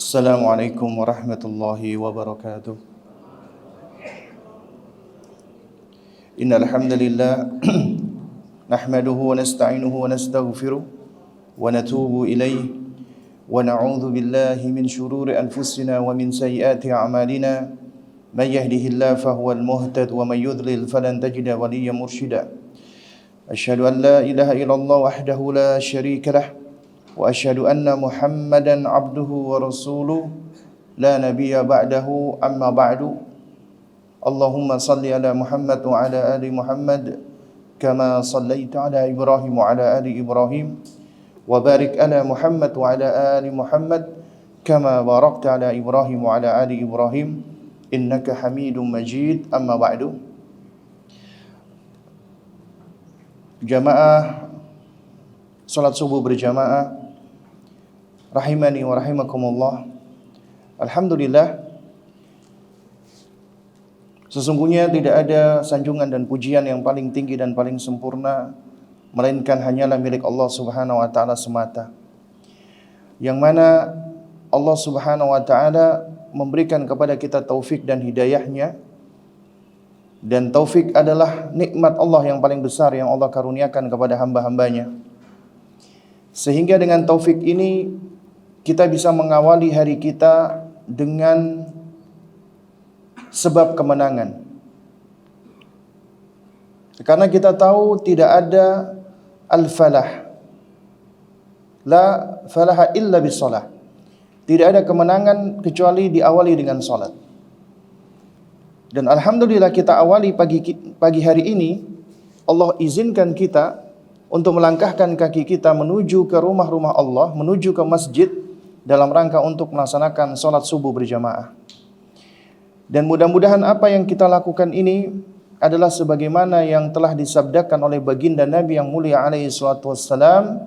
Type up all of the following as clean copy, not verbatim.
Assalamualaikum warahmatullahi wabarakatuh. Innal hamdalillah nahmaduhu wa nasta'inuhu wa nastaghfiruh wa natubu ilayhi wa na'udzu billahi min shururi anfusina wa min sayyiati a'malina may yahdihillahu fahuwal muhtad wa may yudlil falan tajida waliyyan mursyida. Asyhadu an la ilaha illallah wahdahu la syarika lah wa asyhadu anna Muhammadan abduhu wa rasuluh la nabiyya ba'dahu amma ba'du. Allahumma salli ala Muhammad wa ala ali Muhammad kama sallaita ala Ibrahim wa ala ali Ibrahim wa barik ala Muhammad wa ala ali Muhammad kama barakta ala Ibrahim wa ala ali Ibrahim innaka Hamidum Majid. Amma ba'du. Jamaah salat subuh berjamaah rahimani wa rahimakumullah. Alhamdulillah, sesungguhnya tidak ada sanjungan dan pujian yang paling tinggi dan paling sempurna melainkan hanyalah milik Allah Subhanahu wa taala semata. Yang mana Allah Subhanahu wa taala memberikan kepada kita taufik dan hidayahnya. Dan taufik adalah nikmat Allah yang paling besar yang Allah karuniakan kepada hamba-hambanya. Sehingga dengan taufik ini kita bisa mengawali hari kita dengan sebab kemenangan. Karena kita tahu tidak ada al-falah. La falaha illa bisalah. Tidak ada kemenangan kecuali diawali dengan salat. Dan alhamdulillah kita awali pagi hari ini, Allah izinkan kita untuk melangkahkan kaki kita menuju ke rumah-rumah Allah, menuju ke masjid dalam rangka untuk melaksanakan salat subuh berjamaah. Dan mudah-mudahan apa yang kita lakukan ini adalah sebagaimana yang telah disabdakan oleh baginda Nabi yang mulia alaihi salatu wassalam,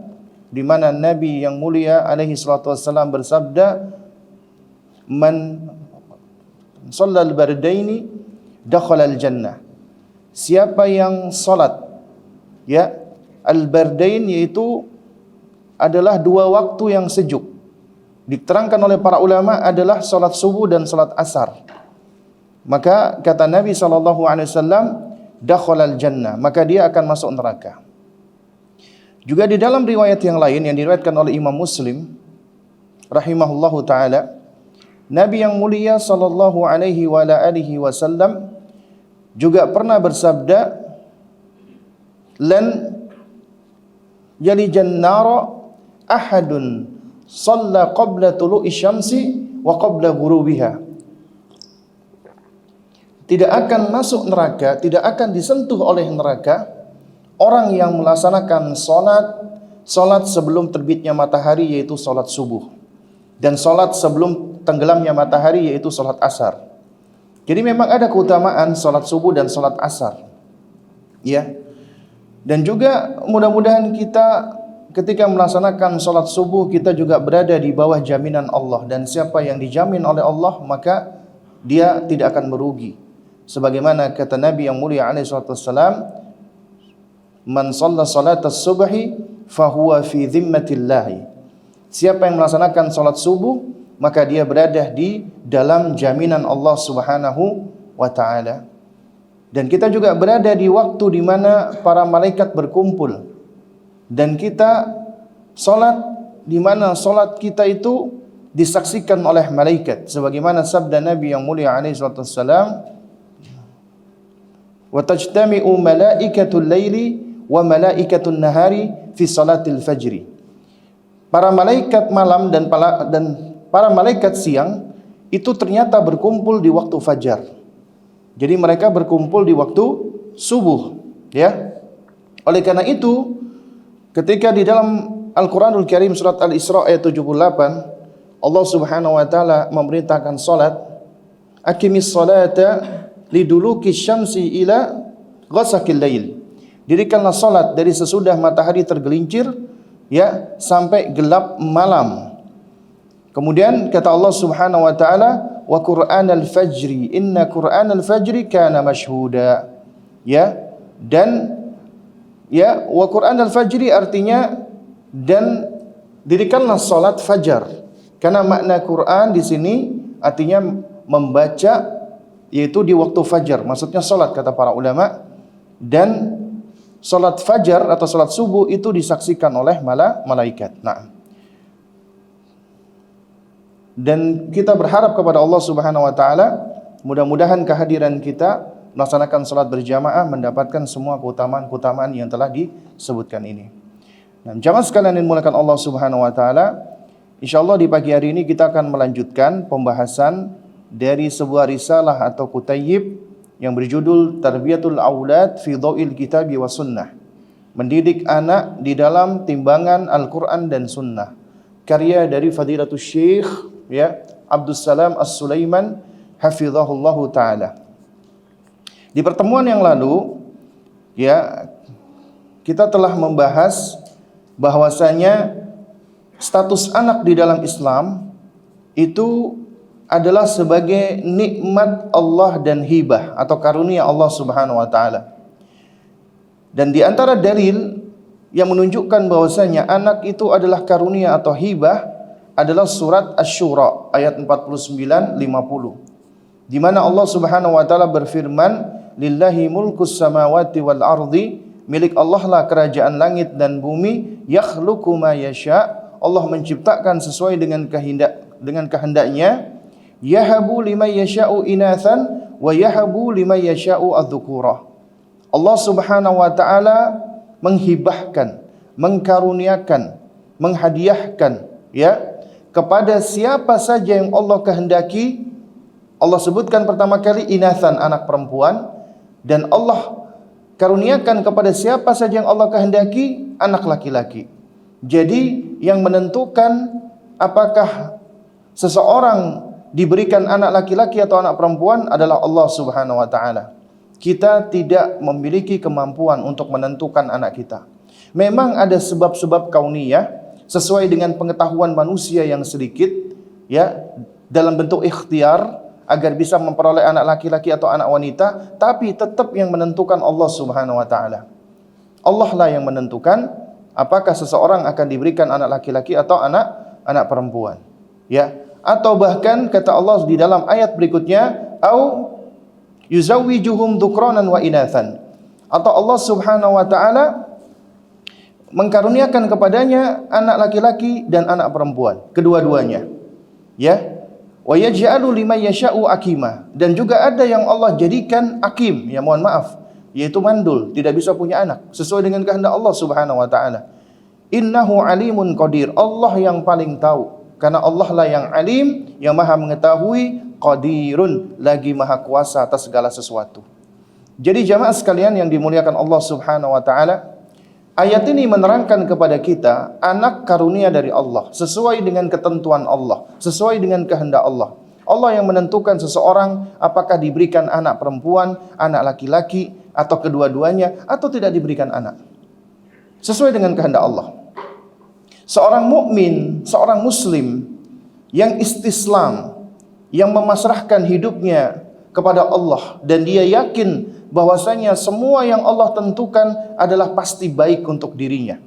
di mana Nabi yang mulia alaihi salatu wassalam bersabda, "Man shallal bardaini dakhalal jannah." Siapa yang salat al-bardain yaitu adalah dua waktu yang sejuk. Diterangkan oleh para ulama adalah salat subuh dan salat asar. Maka kata Nabi SAW, dakhalal jannah, maka dia akan masuk neraka. Juga di dalam riwayat yang lain yang diriwayatkan oleh Imam Muslim rahimahullahu taala, Nabi yang mulia sallallahu alaihi wa ala alihi wasallam juga pernah bersabda, "Lan yalijan nara ahadun shalla qabla tulu'i syamsi wa qabla ghurubiha." Tidak akan masuk neraka, tidak akan disentuh oleh neraka orang yang melaksanakan salat sebelum terbitnya matahari, yaitu salat subuh, dan salat sebelum tenggelamnya matahari, yaitu salat asar. Jadi memang ada keutamaan salat subuh dan salat asar. Ya. Dan juga mudah-mudahan kita ketika melaksanakan salat subuh kita juga berada di bawah jaminan Allah, dan siapa yang dijamin oleh Allah maka dia tidak akan merugi. Sebagaimana kata Nabi yang mulia alaihi salatu wassalam, "Man shalla salatas subhi fahuwa fi dhimmatillah." Siapa yang melaksanakan salat subuh maka dia berada di dalam jaminan Allah Subhanahu wa taala. Dan kita juga berada di waktu di mana para malaikat berkumpul, dan kita salat di mana salat kita itu disaksikan oleh malaikat, sebagaimana sabda Nabi yang mulia alaihi salatu wassalam, "Wa tajtami'u malaikatul laili wa malaikatul nahari fi salatil fajri." Para malaikat malam dan para malaikat siang itu ternyata berkumpul di waktu fajar. Jadi mereka berkumpul di waktu subuh, ya. Oleh karena itu, ketika di dalam Al-Qur'anul Karim surat Al-Isra ayat 78, Allah Subhanahu wa taala memerintahkan salat, "Aqimis salata liduluki syamsi ila ghasaqil lail." Dirikanlah salat dari sesudah matahari tergelincir sampai gelap malam. Kemudian kata Allah Subhanahu wa taala, "Wa Qur'anal fajri, inna Qur'anal fajri kana mashhuda." Dan wa Qur'anal fajri artinya dan dirikanlah salat fajar. Karena makna Quran di sini artinya membaca, yaitu di waktu fajar. Maksudnya salat kata para ulama. Dan salat fajar atau salat subuh itu disaksikan oleh malaikat. Nah, dan kita berharap kepada Allah Subhanahu wa taala, mudah-mudahan kehadiran kita melaksanakan salat berjamaah mendapatkan semua keutamaan-keutamaan yang telah disebutkan ini. Nah, jamaah sekalian yang dimuliakan Allah Subhanahu wa taala, insyaallah di pagi hari ini kita akan melanjutkan pembahasan dari sebuah risalah atau kutayyib yang berjudul Tarbiyatul Aulad fi Dhau'il Kitabi wa Sunnah. Mendidik anak di dalam timbangan Al-Qur'an dan Sunnah. Karya dari Fadilatul Syekh Abdus Salam As-Sulaiman hafizahullahu taala. Di pertemuan yang lalu kita telah membahas bahwasanya status anak di dalam Islam itu adalah sebagai nikmat Allah dan hibah atau karunia Allah Subhanahu wa taala. Dan di antara dalil yang menunjukkan bahwasanya anak itu adalah karunia atau hibah adalah surat Asy-Syura ayat 49-50. Di mana Allah Subhanahu wa taala berfirman, "Lillahi mulkus samawati wal ardi", milik Allah lah kerajaan langit dan bumi, yakhluqu ma yasha', Allah menciptakan sesuai dengan kehendaknya, yahabu liman yasha'u inathan wa yahabu liman yasha'u adz-dzukura. Allah Subhanahu wa taala menghibahkan, mengkaruniakan, menghadiahkan kepada siapa saja yang Allah kehendaki. Allah sebutkan pertama kali inathan, anak perempuan, dan Allah karuniakan kepada siapa saja yang Allah kehendaki anak laki-laki. Jadi yang menentukan apakah seseorang diberikan anak laki-laki atau anak perempuan adalah Allah Subhanahu wa taala. Kita tidak memiliki kemampuan untuk menentukan anak kita. Memang ada sebab-sebab kauniyah sesuai dengan pengetahuan manusia yang sedikit dalam bentuk ikhtiar agar bisa memperoleh anak laki-laki atau anak wanita, tapi tetap yang menentukan Allah Subhanahu wa taala. Allah lah yang menentukan apakah seseorang akan diberikan anak laki-laki atau anak perempuan. Atau bahkan kata Allah di dalam ayat berikutnya, au yuzawwijuhum dhukranan wa inathan. Atau Allah Subhanahu wa taala mengkaruniakan kepadanya anak laki-laki dan anak perempuan, kedua-duanya. Wa yaj'alu liman yasha'u akima, dan juga ada yang Allah jadikan akim, yaitu mandul, tidak bisa punya anak sesuai dengan kehendak Allah Subhanahu wa taala. Innahu alimun qadir, Allah yang paling tahu, karena Allah lah yang alim, yang maha mengetahui, qadirun, lagi maha kuasa atas segala sesuatu. Jadi jamaah sekalian yang dimuliakan Allah Subhanahu wa taala, ayat ini menerangkan kepada kita anak karunia dari Allah sesuai dengan ketentuan Allah, sesuai dengan kehendak Allah. Allah yang menentukan seseorang apakah diberikan anak perempuan, anak laki-laki, atau kedua-duanya, atau tidak diberikan anak. Sesuai dengan kehendak Allah. Seorang mukmin, seorang muslim yang istislam, yang memasrahkan hidupnya kepada Allah, dan dia yakin bahwasanya semua yang Allah tentukan adalah pasti baik untuk dirinya.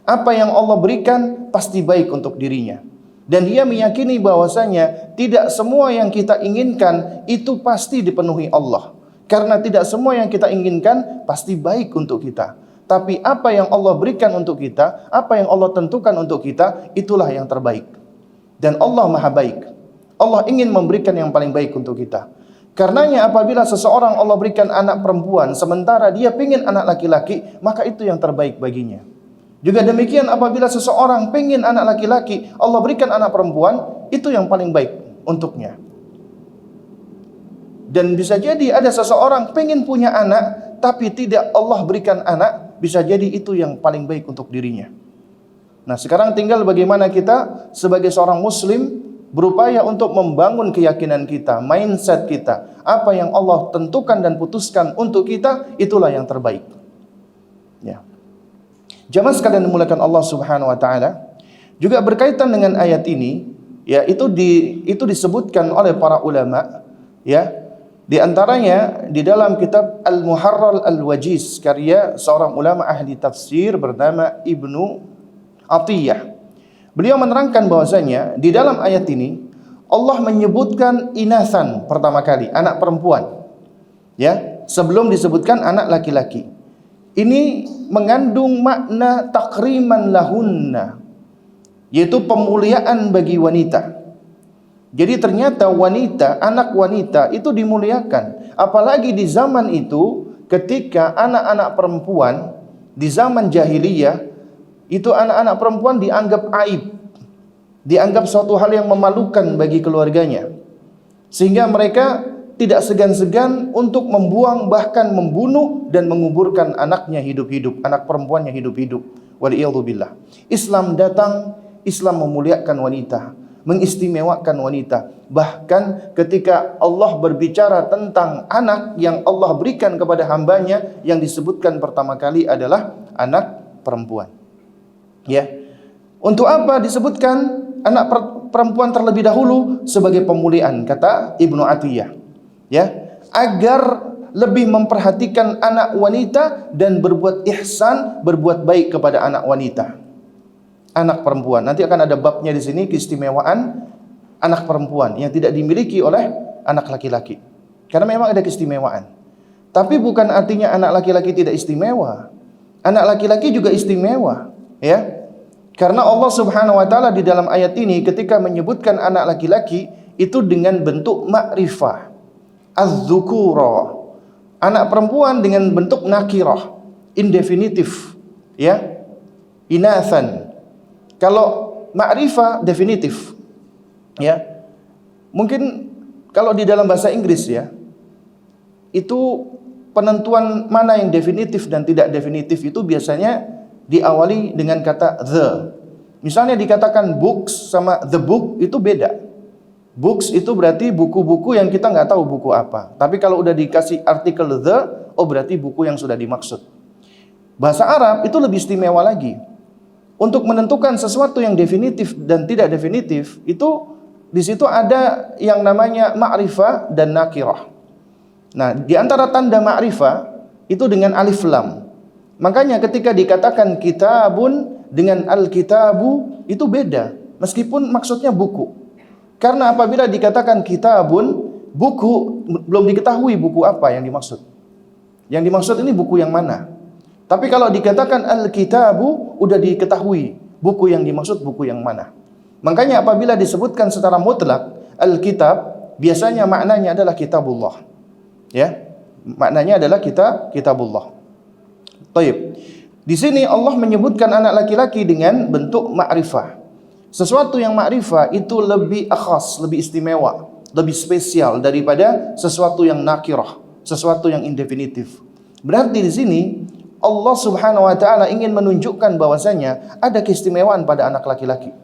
Apa yang Allah berikan pasti baik untuk dirinya. Dan dia meyakini bahwasanya tidak semua yang kita inginkan itu pasti dipenuhi Allah. Karena tidak semua yang kita inginkan pasti baik untuk kita. Tapi apa yang Allah berikan untuk kita, apa yang Allah tentukan untuk kita, itulah yang terbaik. Dan Allah maha baik. Allah ingin memberikan yang paling baik untuk kita. Karenanya apabila seseorang Allah berikan anak perempuan, sementara dia ingin anak laki-laki, maka itu yang terbaik baginya. Juga demikian apabila seseorang ingin anak laki-laki, Allah berikan anak perempuan, itu yang paling baik untuknya. Dan bisa jadi ada seseorang ingin punya anak, tapi tidak Allah berikan anak, bisa jadi itu yang paling baik untuk dirinya. Nah, sekarang tinggal bagaimana kita sebagai seorang muslim berupaya untuk membangun keyakinan kita, mindset kita. Apa yang Allah tentukan dan putuskan untuk kita, itulah yang terbaik. Jamaah sekalian dimuliakan Allah Subhanahu wa taala, juga berkaitan dengan ayat ini, itu disebutkan oleh para ulama, di antaranya di dalam kitab Al-Muharrar Al-Wajiz karya seorang ulama ahli tafsir bernama Ibnu Atiyah. Beliau menerangkan bahwasanya di dalam ayat ini Allah menyebutkan inasan pertama kali, anak perempuan. Ya, sebelum disebutkan anak laki-laki. Ini mengandung makna takriman lahunna, yaitu pemuliaan bagi wanita. Jadi ternyata wanita, anak wanita itu dimuliakan. Apalagi di zaman itu ketika anak-anak perempuan di zaman jahiliyah itu anak-anak perempuan dianggap aib, dianggap suatu hal yang memalukan bagi keluarganya, sehingga mereka tidak segan-segan untuk membuang bahkan membunuh dan menguburkan anaknya hidup-hidup, anak perempuannya hidup-hidup. Waliyadzubillah. Islam datang, Islam memuliakan wanita, mengistimewakan wanita. Bahkan ketika Allah berbicara tentang anak yang Allah berikan kepada hambanya, yang disebutkan pertama kali adalah anak perempuan. Ya, untuk apa disebutkan anak perempuan terlebih dahulu? Sebagai pemuliaan, kata Ibnu Atiyah. Ya, agar lebih memperhatikan anak wanita dan berbuat ihsan, berbuat baik kepada anak wanita, anak perempuan. Nanti akan ada babnya di sini, keistimewaan anak perempuan yang tidak dimiliki oleh anak laki-laki. Karena memang ada keistimewaan. Tapi bukan artinya anak laki-laki tidak istimewa. Anak laki-laki juga istimewa, ya. Karena Allah Subhanahu wa taala di dalam ayat ini ketika menyebutkan anak laki-laki itu dengan bentuk ma'rifah, az-dzukura. Anak perempuan dengan bentuk nakirah, indefinitif, ya. Inathan. Kalau ma'rifah definitif, ya. Mungkin kalau di dalam bahasa Inggris, ya, itu penentuan mana yang definitif dan tidak definitif itu biasanya diawali dengan kata the. Misalnya dikatakan books sama the book itu beda. Books itu berarti buku-buku yang kita nggak tahu buku apa. Tapi kalau udah dikasih artikel the, oh berarti buku yang sudah dimaksud. Bahasa Arab itu lebih istimewa lagi. Untuk menentukan sesuatu yang definitif dan tidak definitif, itu di situ ada yang namanya ma'rifah dan nakirah. Nah, di antara tanda ma'rifah itu dengan alif lam. Makanya ketika dikatakan kitabun dengan al-kitabu itu beda, meskipun maksudnya buku. Karena apabila dikatakan kitabun, buku, belum diketahui buku apa yang dimaksud. Yang dimaksud ini buku yang mana. Tapi kalau dikatakan al-kitabu, udah diketahui buku yang dimaksud buku yang mana. Makanya apabila disebutkan secara mutlak al-kitab, biasanya maknanya adalah kitabullah. Ya, maknanya adalah kitabullah. Taib. Di sini Allah menyebutkan anak laki-laki dengan bentuk ma'rifah. Sesuatu yang ma'rifah itu lebih akhas, lebih istimewa, lebih spesial daripada sesuatu yang nakirah, sesuatu yang indefinitif. Berarti di sini Allah Subhanahu wa taala ingin menunjukkan bahwasanya ada keistimewaan pada anak laki-laki.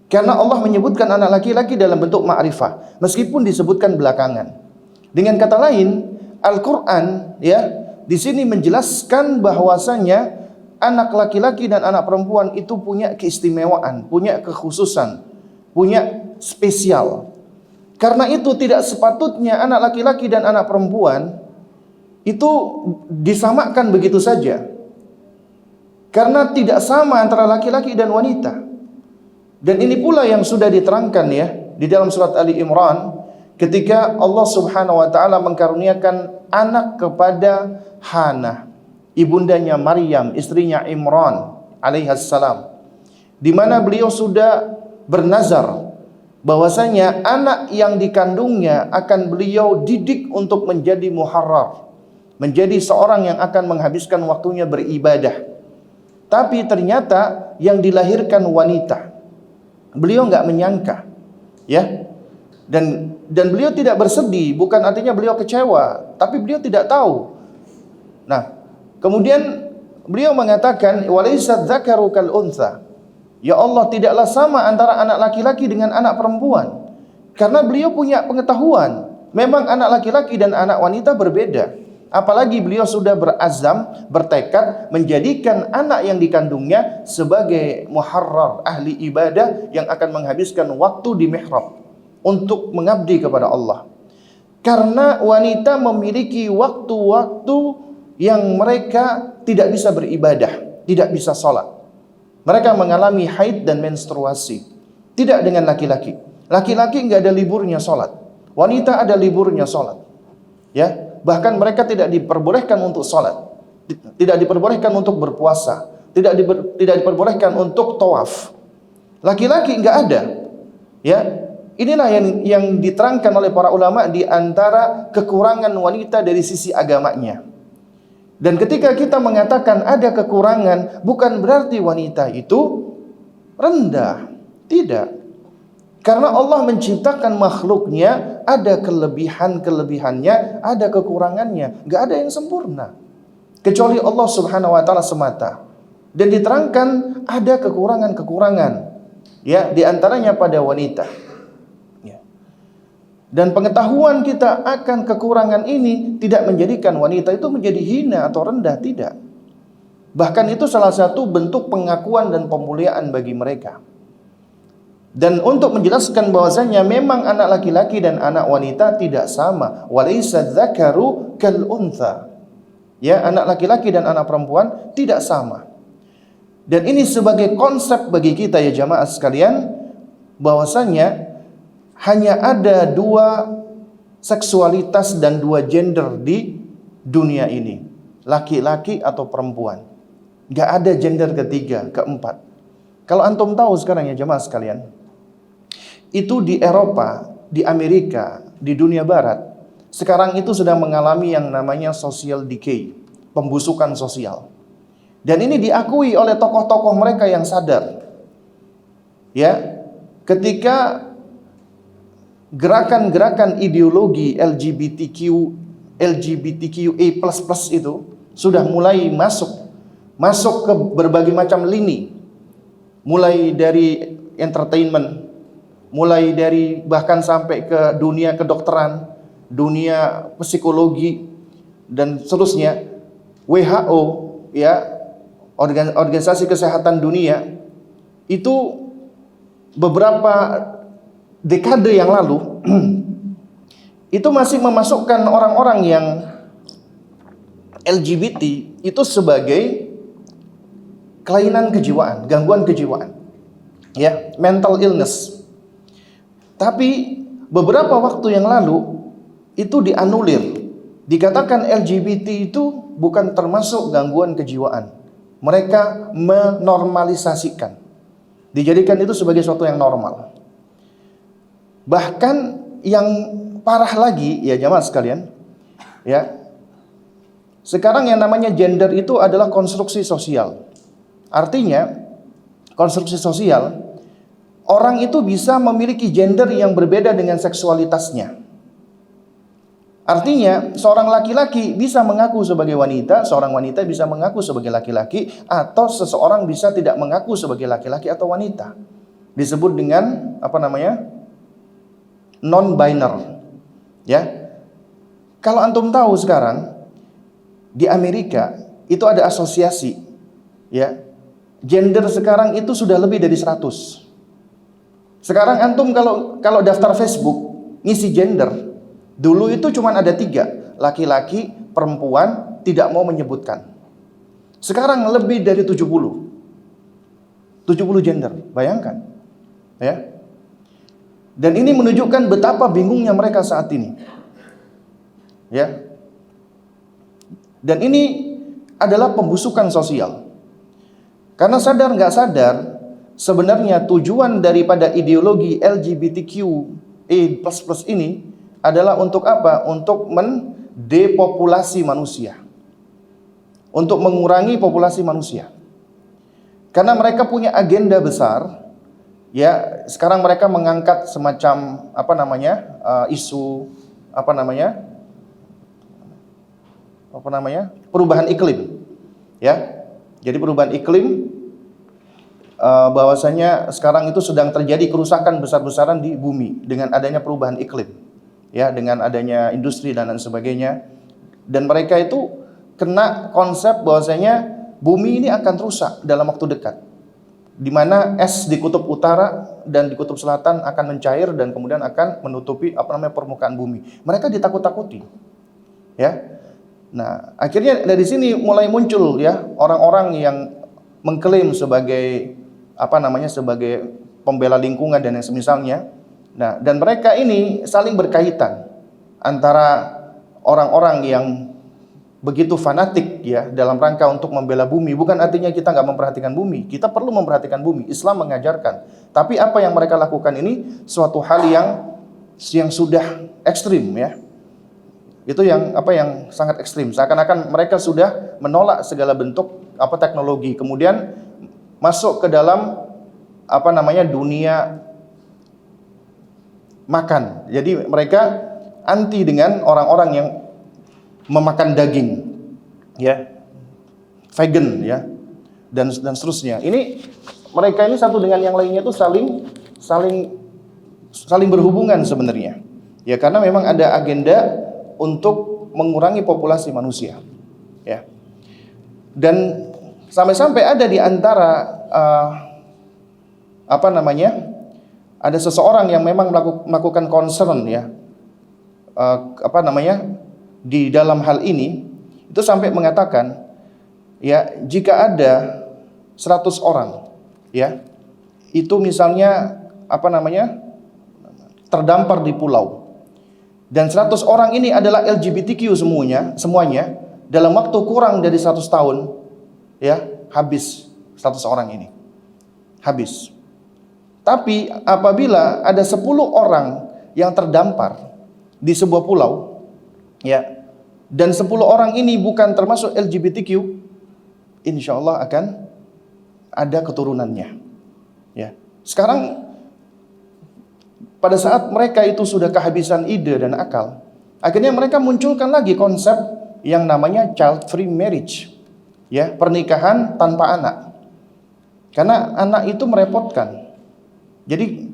Karena Allah menyebutkan anak laki-laki dalam bentuk ma'rifah, meskipun disebutkan belakangan. Dengan kata lain, Al-Qur'an, ya, di sini menjelaskan bahwasanya anak laki-laki dan anak perempuan itu punya keistimewaan, punya kekhususan, punya spesial. Karena itu tidak sepatutnya anak laki-laki dan anak perempuan itu disamakan begitu saja. Karena tidak sama antara laki-laki dan wanita. Dan ini pula yang sudah diterangkan, ya, di dalam surat Ali Imran ketika Allah Subhanahu wa taala mengkaruniakan anak kepada Hana, ibundanya Maryam, istrinya Imran alaihissalam, di mana beliau sudah bernazar bahwasanya anak yang dikandungnya akan beliau didik untuk menjadi muharrar, menjadi seorang yang akan menghabiskan waktunya beribadah. Tapi ternyata yang dilahirkan wanita. Beliau nggak menyangka, ya. Dan beliau tidak bersedih, bukan artinya beliau kecewa, tapi beliau tidak tahu. Nah, kemudian beliau mengatakan walaysat dzakaru kal untha. Ya Allah, tidaklah sama antara anak laki-laki dengan anak perempuan. Karena beliau punya pengetahuan. Memang anak laki-laki dan anak wanita berbeda. Apalagi beliau sudah berazam, bertekad menjadikan anak yang dikandungnya sebagai muharrar, ahli ibadah yang akan menghabiskan waktu di mihrab untuk mengabdi kepada Allah. Karena wanita memiliki waktu-waktu yang mereka tidak bisa beribadah, tidak bisa sholat. Mereka mengalami haid dan menstruasi. Tidak dengan laki-laki. Laki-laki nggak ada liburnya sholat. Wanita ada liburnya sholat. Ya, bahkan mereka tidak diperbolehkan untuk sholat, tidak diperbolehkan untuk berpuasa, tidak diperbolehkan untuk tawaf. Laki-laki nggak ada. Ya, inilah yang diterangkan oleh para ulama di antara kekurangan wanita dari sisi agamanya. Dan ketika kita mengatakan ada kekurangan, bukan berarti wanita itu rendah. Tidak. Karena Allah menciptakan makhluknya, ada kelebihan-kelebihannya, ada kekurangannya. Nggak ada yang sempurna. Kecuali Allah Subhanahu wa ta'ala semata. Dan diterangkan ada kekurangan-kekurangan. Ya, di antaranya pada wanita. Ya. Dan pengetahuan kita akan kekurangan ini tidak menjadikan wanita itu menjadi hina atau rendah, tidak. Bahkan itu salah satu bentuk pengakuan dan pemuliaan bagi mereka. Dan untuk menjelaskan bahwasanya memang anak laki-laki dan anak wanita tidak sama. Walaysa dzakaru kal untha. Ya, anak laki-laki dan anak perempuan tidak sama. Dan ini sebagai konsep bagi kita ya jamaah sekalian, bahwasanya hanya ada dua seksualitas dan dua gender di dunia ini. Laki-laki atau perempuan. Gak ada gender ketiga, keempat. Kalau antum tahu sekarang ya jamaah sekalian, itu di Eropa, di Amerika, di dunia barat, sekarang itu sedang mengalami yang namanya social decay, pembusukan sosial. Dan ini diakui oleh tokoh-tokoh mereka yang sadar. Ya, ketika gerakan-gerakan ideologi LGBTQA++ itu sudah mulai masuk ke berbagai macam lini, mulai dari entertainment, mulai dari bahkan sampai ke dunia kedokteran, dunia psikologi dan seterusnya. WHO, ya, Organisasi Kesehatan Dunia, itu beberapa dekade yang lalu itu masih memasukkan orang-orang yang LGBT itu sebagai kelainan kejiwaan, gangguan kejiwaan, ya, mental illness. Tapi beberapa waktu yang lalu itu dianulir. Dikatakan LGBT itu bukan termasuk gangguan kejiwaan. Mereka menormalisasikan. Dijadikan itu sebagai sesuatu yang normal. Bahkan yang parah lagi ya jamaah sekalian, ya. Sekarang yang namanya gender itu adalah konstruksi sosial. Artinya konstruksi sosial, orang itu bisa memiliki gender yang berbeda dengan seksualitasnya. Artinya, seorang laki-laki bisa mengaku sebagai wanita, seorang wanita bisa mengaku sebagai laki-laki, atau seseorang bisa tidak mengaku sebagai laki-laki atau wanita. Disebut dengan apa namanya? Non-binary. Ya. Kalau antum tahu sekarang di Amerika itu ada asosiasi, ya. Gender sekarang itu sudah lebih dari 100. Sekarang antum kalau daftar Facebook ngisi gender, dulu itu cuma ada 3, laki-laki, perempuan, tidak mau menyebutkan. Sekarang lebih dari 70 gender, bayangkan, ya. Dan ini menunjukkan betapa bingungnya mereka saat ini, ya. Dan ini adalah pembusukan sosial. Karena sadar nggak sadar, sebenarnya tujuan daripada ideologi LGBTQA++ ini adalah untuk apa? Untuk mendepopulasi manusia. Untuk mengurangi populasi manusia. Karena mereka punya agenda besar, ya. Sekarang mereka mengangkat semacam isu perubahan iklim, ya. Jadi perubahan iklim, bahwasanya sekarang itu sedang terjadi kerusakan besar-besaran di bumi dengan adanya perubahan iklim, ya, dengan adanya industri dan lain sebagainya. Dan mereka itu kena konsep bahwasanya bumi ini akan rusak dalam waktu dekat, di mana es di kutub utara dan di kutub selatan akan mencair dan kemudian akan menutupi permukaan bumi. Mereka ditakut-takuti, ya. Nah, akhirnya dari sini mulai muncul, ya, orang-orang yang mengklaim sebagai sebagai pembela lingkungan dan yang semisalnya. Nah, dan mereka ini saling berkaitan antara orang-orang yang begitu fanatik ya dalam rangka untuk membela bumi. Bukan artinya kita nggak memperhatikan bumi, kita perlu memperhatikan bumi. Islam mengajarkan. Tapi apa yang mereka lakukan ini suatu hal yang sudah ekstrim ya. Itu yang sangat ekstrim. Seakan-akan mereka sudah menolak segala bentuk teknologi. Kemudian masuk ke dalam dunia makan. Jadi mereka anti dengan orang-orang yang memakan daging, ya, vegan, ya, dan seterusnya. Ini mereka ini satu dengan yang lainnya itu saling berhubungan sebenarnya. Ya, karena memang ada agenda untuk mengurangi populasi manusia, ya. Dan sampai-sampai ada di antara ada seseorang yang memang melakukan concern ya di dalam hal ini, itu sampai mengatakan ya, jika ada 100 orang ya, itu misalnya terdampar di pulau, dan 100 orang ini adalah LGBTQ semuanya dalam waktu kurang dari 100 tahun ya, habis 100 orang ini habis. Tapi apabila ada 10 orang yang terdampar di sebuah pulau ya, dan 10 orang ini bukan termasuk LGBTQ, insya Allah akan ada keturunannya ya. Sekarang pada saat mereka itu sudah kehabisan ide dan akal, akhirnya mereka munculkan lagi konsep yang namanya child free marriage ya, pernikahan tanpa anak. Karena anak itu merepotkan. Jadi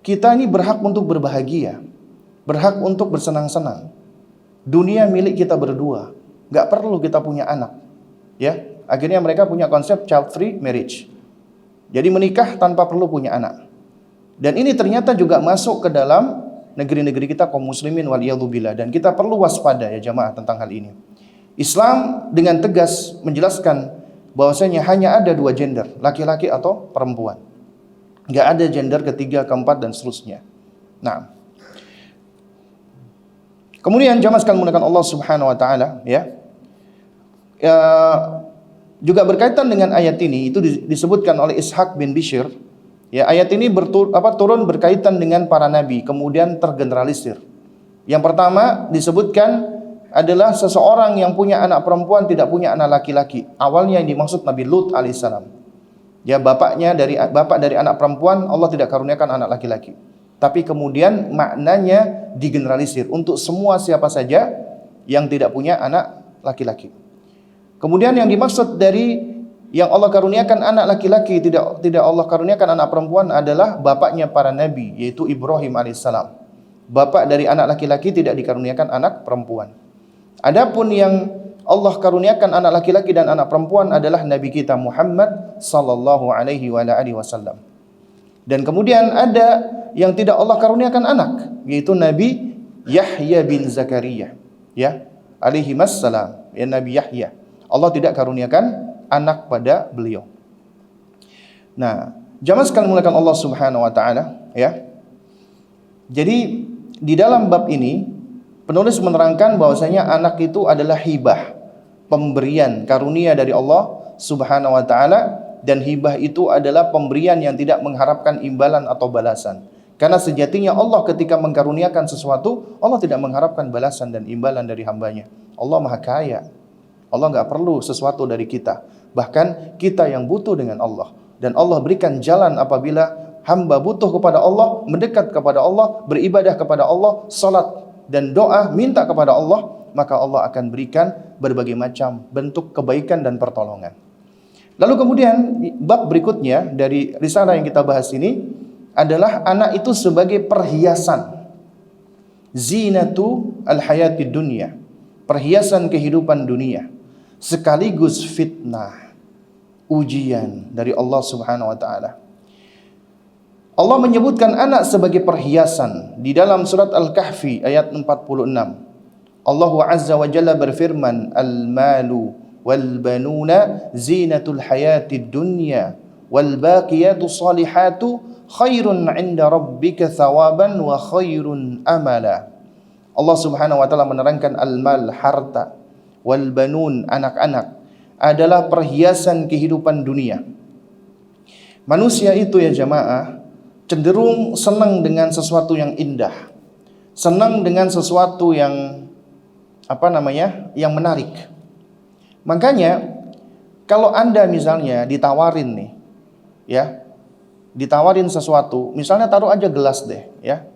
kita ini berhak untuk berbahagia, berhak untuk bersenang-senang. Dunia milik kita berdua, nggak perlu kita punya anak. Ya, akhirnya mereka punya konsep child free marriage. Jadi menikah tanpa perlu punya anak. Dan ini ternyata juga masuk ke dalam negeri-negeri kita kaum muslimin waliyadzubillah, dan kita perlu waspada ya jamaah tentang hal ini. Islam dengan tegas menjelaskan bahwasanya hanya ada 2 gender, laki-laki atau perempuan. Nggak ada gender ketiga, keempat, dan seterusnya. Nah, kemudian jamaah sekalian menggunakan Allah Subhanahu wa taala ya, juga berkaitan dengan ayat ini, itu disebutkan oleh Ishaq bin Bishr ya, ayat ini turun berkaitan dengan para nabi, kemudian tergeneralisir. Yang pertama disebutkan adalah seseorang yang punya anak perempuan tidak punya anak laki-laki. Awalnya yang dimaksud Nabi Lut alaihissalam. Ya, bapak dari anak perempuan Allah tidak karuniakan anak laki-laki. Tapi kemudian maknanya digeneralisir untuk semua siapa saja yang tidak punya anak laki-laki. Kemudian yang dimaksud dari yang Allah karuniakan anak laki-laki, tidak Allah karuniakan anak perempuan adalah bapaknya para nabi, yaitu Ibrahim alaihissalam. Bapak dari anak laki-laki tidak dikaruniakan anak perempuan. Adapun yang Allah karuniakan anak laki-laki dan anak perempuan adalah Nabi kita Muhammad sallallahu alaihi wasallam. Dan kemudian ada yang tidak Allah karuniakan anak, yaitu Nabi Yahya bin Zakaria, ya, alaihi wassalam, ya, Nabi Yahya. Allah tidak karuniakan anak pada beliau. Nah, jamaah sekalian mulakan Allah Subhanahu wa taala, ya. Jadi di dalam bab ini penulis menerangkan bahwasanya anak itu adalah hibah, pemberian karunia dari Allah Subhanahu wa taala, dan hibah itu adalah pemberian yang tidak mengharapkan imbalan atau balasan. Karena sejatinya Allah ketika mengkaruniakan sesuatu, Allah tidak mengharapkan balasan dan imbalan dari hambanya. Allah Maha Kaya. Allah nggak perlu sesuatu dari kita. Bahkan kita yang butuh dengan Allah. Dan Allah berikan jalan apabila hamba butuh kepada Allah, mendekat kepada Allah, beribadah kepada Allah, salat dan doa, minta kepada Allah, maka Allah akan berikan berbagai macam bentuk kebaikan dan pertolongan. Lalu kemudian bab berikutnya dari risalah yang kita bahas ini adalah anak itu sebagai perhiasan, zinatu al-hayati dunia, perhiasan kehidupan dunia, sekaligus fitnah, ujian dari Allah Subhanahu wa taala. Allah menyebutkan anak sebagai perhiasan di dalam surat Al-Kahfi ayat 46. Allah Azza wa Jalla berfirman, al-malu wal banuna zinatul hayatid dunya wal baqiyatu shalihatu khairun 'inda rabbika thawaban wa khairun amala. Allah Subhanahu wa taala menerangkan al-mal, harta, wal banun, anak-anak adalah perhiasan kehidupan dunia. Manusia itu ya jamaah cenderung senang dengan sesuatu yang indah. Senang dengan sesuatu yang yang menarik. Makanya kalau Anda misalnya ditawarin nih, ya, ditawarin sesuatu, misalnya taruh aja gelas deh, ya.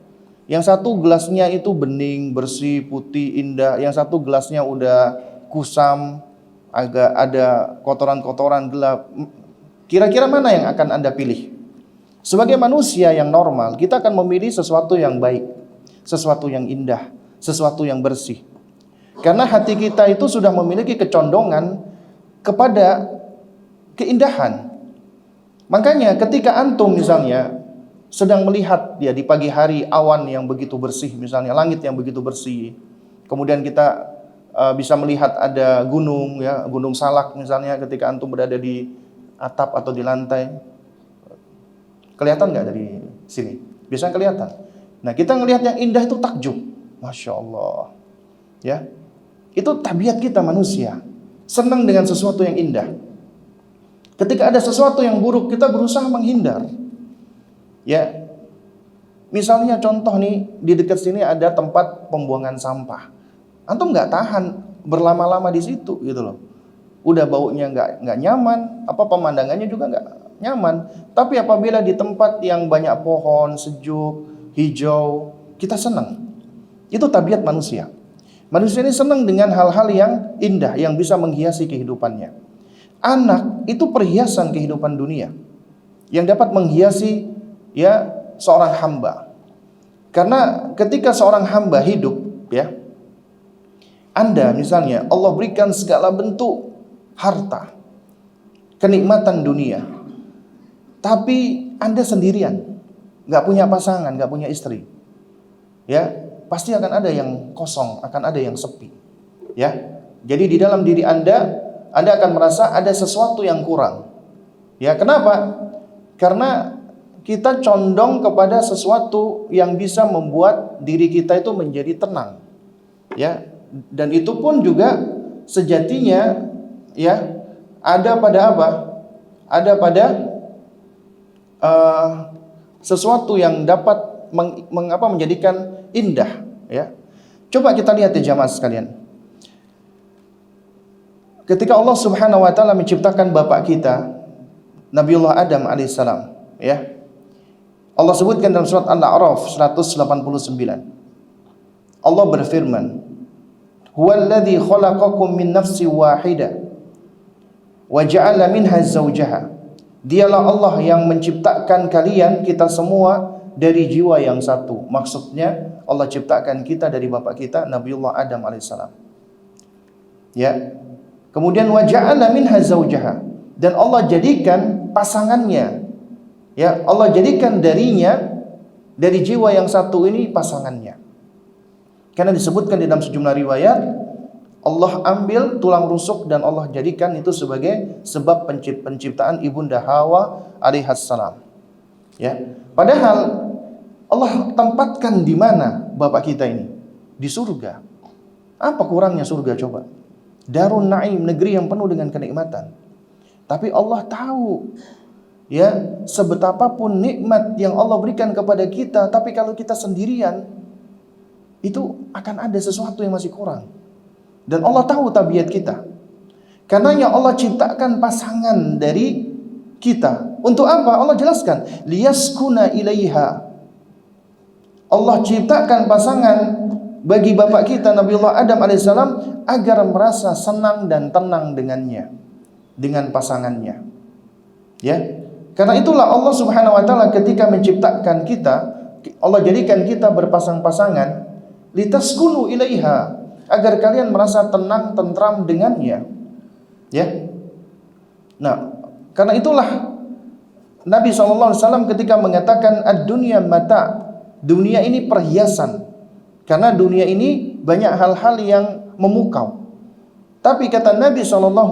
Yang satu gelasnya itu bening, bersih, putih, indah. Yang satu gelasnya udah kusam, agak ada kotoran-kotoran gelap. Kira-kira mana yang akan Anda pilih? Sebagai manusia yang normal, kita akan memilih sesuatu yang baik, sesuatu yang indah, sesuatu yang bersih. Karena hati kita itu sudah memiliki kecondongan kepada keindahan. Makanya ketika antum misalnya sedang melihat ya di pagi hari awan yang begitu bersih, misalnya langit yang begitu bersih, kemudian kita bisa melihat ada gunung, ya, Gunung Salak misalnya, ketika antum berada di atap atau di lantai, kelihatan nggak dari sini? Biasanya kelihatan. Nah, kita ngelihat yang indah itu takjub, masya Allah, ya, itu tabiat kita manusia, senang dengan sesuatu yang indah. Ketika ada sesuatu yang buruk, kita berusaha menghindar. Ya, misalnya contoh nih, di dekat sini ada tempat pembuangan sampah. Antum nggak tahan berlama-lama di situ, gitu loh. Udah baunya nggak nyaman, pemandangannya juga nggak nyaman. Tapi apabila di tempat yang banyak pohon, sejuk, hijau, kita senang. Itu tabiat manusia. Manusia ini senang dengan hal-hal yang indah, yang bisa menghiasi kehidupannya. Anak itu perhiasan kehidupan dunia, yang dapat menghiasi ya seorang hamba. Karena ketika seorang hamba hidup, ya, Anda misalnya Allah berikan segala bentuk harta, kenikmatan dunia, tapi Anda sendirian, nggak punya pasangan, nggak punya istri, ya, pasti akan ada yang kosong, akan ada yang sepi, ya. Jadi di dalam diri Anda akan merasa ada sesuatu yang kurang, ya. Kenapa? Karena kita condong kepada sesuatu yang bisa membuat diri kita itu menjadi tenang, ya. Dan itu pun juga sejatinya, ya, ada pada apa? Ada pada sesuatu yang dapat menjadikan indah, ya. Coba kita lihat ya jamaah sekalian. Ketika Allah Subhanahu wa taala menciptakan bapak kita, Nabiullah Adam alaihissalam, ya. Allah sebutkan dalam surat Al-A'raf 189. Allah berfirman, "Huwallazi khalaqakum min nafsin wahidah wa ja'ala minha zawjaha." Dialah Allah yang menciptakan kalian, kita semua, dari jiwa yang satu. Maksudnya Allah ciptakan kita dari bapak kita Nabiullah Adam alaihissalam. Ya. Kemudian wa ja'ala minha zawjaha, dan Allah jadikan pasangannya. Ya, Allah jadikan darinya, dari jiwa yang satu ini, pasangannya. Karena disebutkan di dalam sejumlah riwayat, Allah ambil tulang rusuk dan Allah jadikan itu sebagai sebab penciptaan ibunda Hawa alaihissalam. Ya, padahal Allah tempatkan di mana bapak kita ini? Di surga. Apa kurangnya surga coba? Darun Naim, negeri yang penuh dengan kenikmatan. Tapi Allah tahu, ya, sebetapapun nikmat yang Allah berikan kepada kita, tapi kalau kita sendirian, itu akan ada sesuatu yang masih kurang. Dan Allah tahu tabiat kita. Karenanya Allah ciptakan pasangan dari kita. Untuk apa? Allah jelaskan, liyaskuna ilaiha. Allah ciptakan pasangan bagi bapak kita Nabiullah Adam alaihissalam agar merasa senang dan tenang dengannya, dengan pasangannya. Ya. Karena itulah Allah Subhanahu wa taala ketika menciptakan kita, Allah jadikan kita berpasang-pasangan, litaskunu ilaiha, agar kalian merasa tenang, tentram dengannya. Ya. Nah, karena itulah Nabi SAW ketika mengatakan ad-dunya mata, dunia ini perhiasan. Karena dunia ini banyak hal-hal yang memukau. Tapi kata Nabi SAW,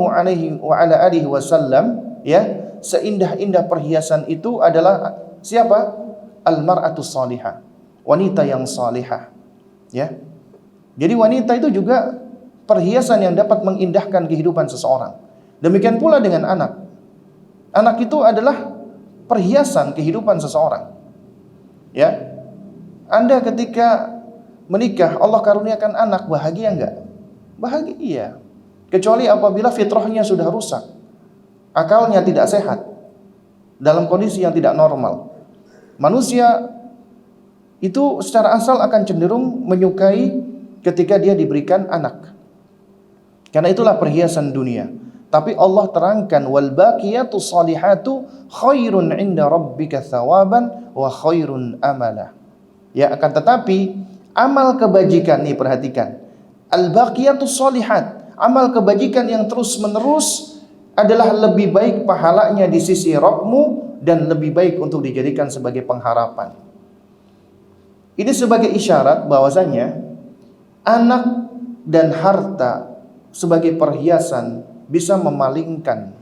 ya, seindah-indah perhiasan itu adalah siapa? Al-mar'atus salihah, wanita yang salihah. Ya. Jadi wanita itu juga perhiasan yang dapat mengindahkan kehidupan seseorang. Demikian pula dengan anak. Anak itu adalah perhiasan kehidupan seseorang. Ya. Anda ketika menikah, Allah karuniakan anak, bahagia enggak? Bahagia. Kecuali apabila fitrahnya sudah rusak, akalnya tidak sehat, dalam kondisi yang tidak normal. Manusia itu secara asal akan cenderung menyukai ketika dia diberikan anak. Karena itulah perhiasan dunia. Tapi Allah terangkan, wal baqiyatus salihatu khairun 'inda rabbika thawaban wa khairun amala. Ya, akan tetapi amal kebajikan, nih perhatikan, al baqiyatus salihat, amal kebajikan yang terus-menerus adalah lebih baik pahalanya di sisi Rabbmu dan lebih baik untuk dijadikan sebagai pengharapan. Ini sebagai isyarat bahwasanya anak dan harta sebagai perhiasan bisa memalingkan.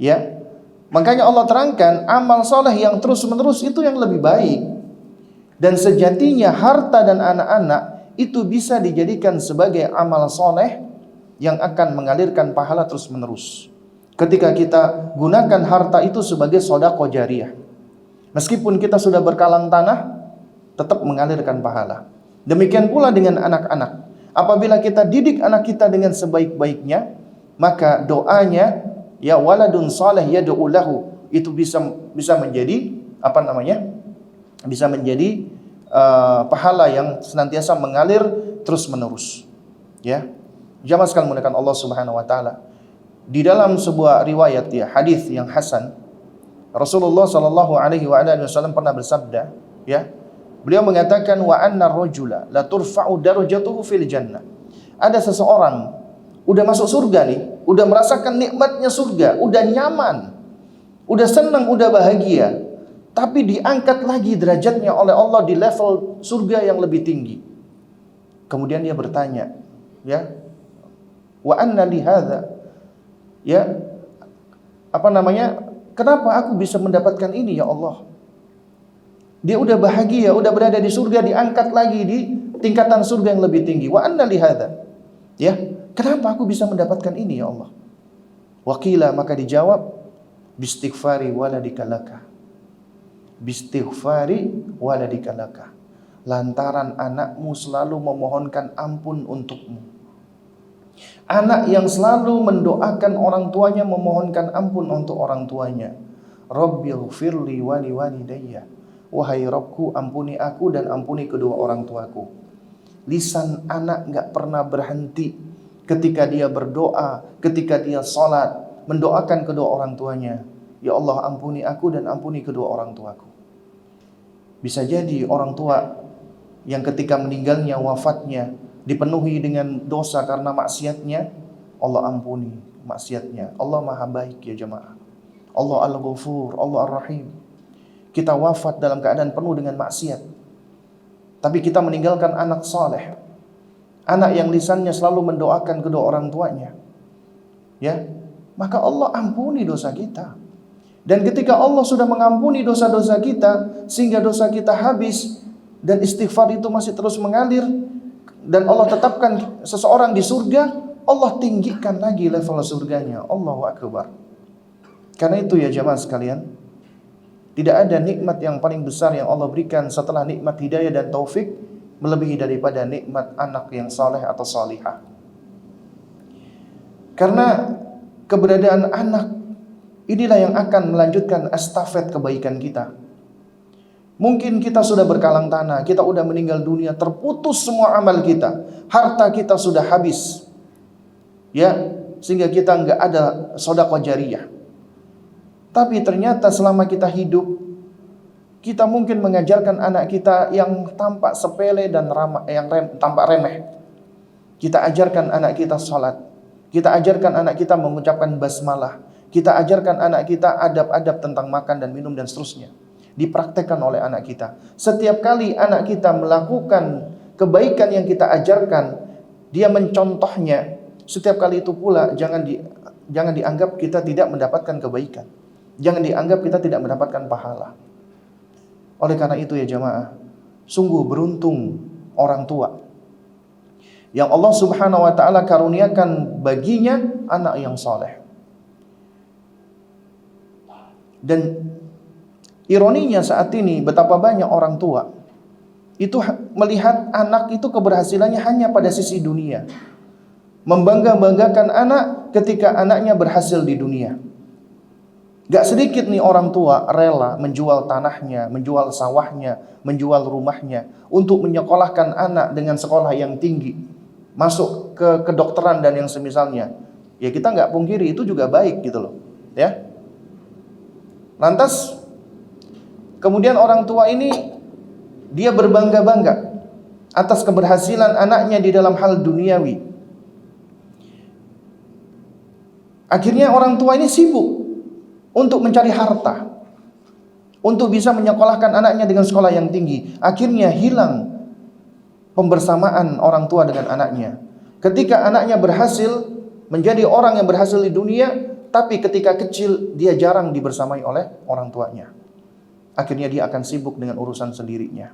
Ya. Makanya Allah terangkan amal soleh yang terus-menerus itu yang lebih baik. Dan sejatinya harta dan anak-anak itu bisa dijadikan sebagai amal soleh yang akan mengalirkan pahala terus-menerus. Ketika kita gunakan harta itu sebagai sedekah jariyah, meskipun kita sudah berkalang tanah, tetap mengalirkan pahala. Demikian pula dengan anak-anak. Apabila kita didik anak kita dengan sebaik-baiknya, maka doanya, ya waladun saleh yad'u lahu, itu bisa menjadi bisa menjadi pahala yang senantiasa mengalir terus-menerus. Ya. Jamaah sekalian muliakan Allah Subhanahu wa taala. Di dalam sebuah riwayat, ya, hadis yang hasan, Rasulullah sallallahu alaihi wasallam pernah bersabda, ya. Beliau mengatakan, wa anna rajula la turfa'u darajatuhu fil jannah. Ada seseorang udah masuk surga nih, udah merasakan nikmatnya surga, udah nyaman, udah senang, udah bahagia, tapi diangkat lagi derajatnya oleh Allah di level surga yang lebih tinggi. Kemudian dia bertanya, ya, wa anna li hadza, ya, kenapa aku bisa mendapatkan ini ya Allah? Dia udah bahagia, udah berada di surga, diangkat lagi di tingkatan surga yang lebih tinggi. Wa anna li hadza, ya, kenapa aku bisa mendapatkan ini ya Allah? Waqila, maka dijawab, bistighfari waladika laka. Bistighfari waladika laka. Lantaran anakmu selalu memohonkan ampun untukmu. Anak yang selalu mendoakan orang tuanya, memohonkan ampun untuk orang tuanya. Rabbighfirli wa liwalidayya. Wahai Rabbku, ampuni aku dan ampuni kedua orang tuaku. Lisan anak gak pernah berhenti ketika dia berdoa, ketika dia salat, mendoakan kedua orang tuanya. Ya Allah, ampuni aku dan ampuni kedua orang tuaku. Bisa jadi orang tua yang ketika meninggalnya, wafatnya, dipenuhi dengan dosa karena maksiatnya, Allah ampuni maksiatnya. Allah maha baik, ya jemaah. Allah al-Ghafur, Allah ar-Rahim. Kita wafat dalam keadaan penuh dengan maksiat, tapi kita meninggalkan anak saleh, anak yang lisannya selalu mendoakan kedua orang tuanya, ya, maka Allah ampuni dosa kita. Dan ketika Allah sudah mengampuni dosa-dosa kita, sehingga dosa kita habis, dan istighfar itu masih terus mengalir, dan Allah tetapkan seseorang di surga, Allah tinggikan lagi level surganya. Allahu Akbar. Karena itu ya jamaah sekalian, tidak ada nikmat yang paling besar yang Allah berikan setelah nikmat hidayah dan taufik melebihi daripada nikmat anak yang saleh atau salihah. Karena keberadaan anak inilah yang akan melanjutkan estafet kebaikan kita. Mungkin kita sudah berkalang tanah, kita sudah meninggal dunia, terputus semua amal kita, harta kita sudah habis, ya, sehingga kita nggak ada sedekah jariyah. Tapi ternyata selama kita hidup, kita mungkin mengajarkan anak kita yang tampak sepele dan tampak remeh. Kita ajarkan anak kita salat, kita ajarkan anak kita mengucapkan basmalah, kita ajarkan anak kita adab-adab tentang makan dan minum dan seterusnya. Dipraktekkan oleh anak kita. Setiap kali anak kita melakukan kebaikan yang kita ajarkan, dia mencontohnya. Setiap kali itu pula jangan dianggap kita tidak mendapatkan kebaikan. Jangan dianggap kita tidak mendapatkan pahala. Oleh karena itu ya jamaah, sungguh beruntung orang tua yang Allah Subhanahu wa taala karuniakan baginya anak yang saleh. Dan ironinya saat ini betapa banyak orang tua itu melihat anak itu keberhasilannya hanya pada sisi dunia. Membangga-banggakan anak ketika anaknya berhasil di dunia. Gak sedikit nih orang tua rela menjual tanahnya, menjual sawahnya, menjual rumahnya untuk menyekolahkan anak dengan sekolah yang tinggi, masuk ke kedokteran dan yang semisalnya. Ya kita nggak pungkiri itu juga baik gitu loh, ya. Lantas kemudian orang tua ini dia berbangga-bangga atas keberhasilan anaknya di dalam hal duniawi. Akhirnya orang tua ini sibuk untuk mencari harta, untuk bisa menyekolahkan anaknya dengan sekolah yang tinggi. Akhirnya hilang pembersamaan orang tua dengan anaknya. Ketika anaknya berhasil menjadi orang yang berhasil di dunia, tapi ketika kecil dia jarang dibersamai oleh orang tuanya. Akhirnya dia akan sibuk dengan urusan sendirinya.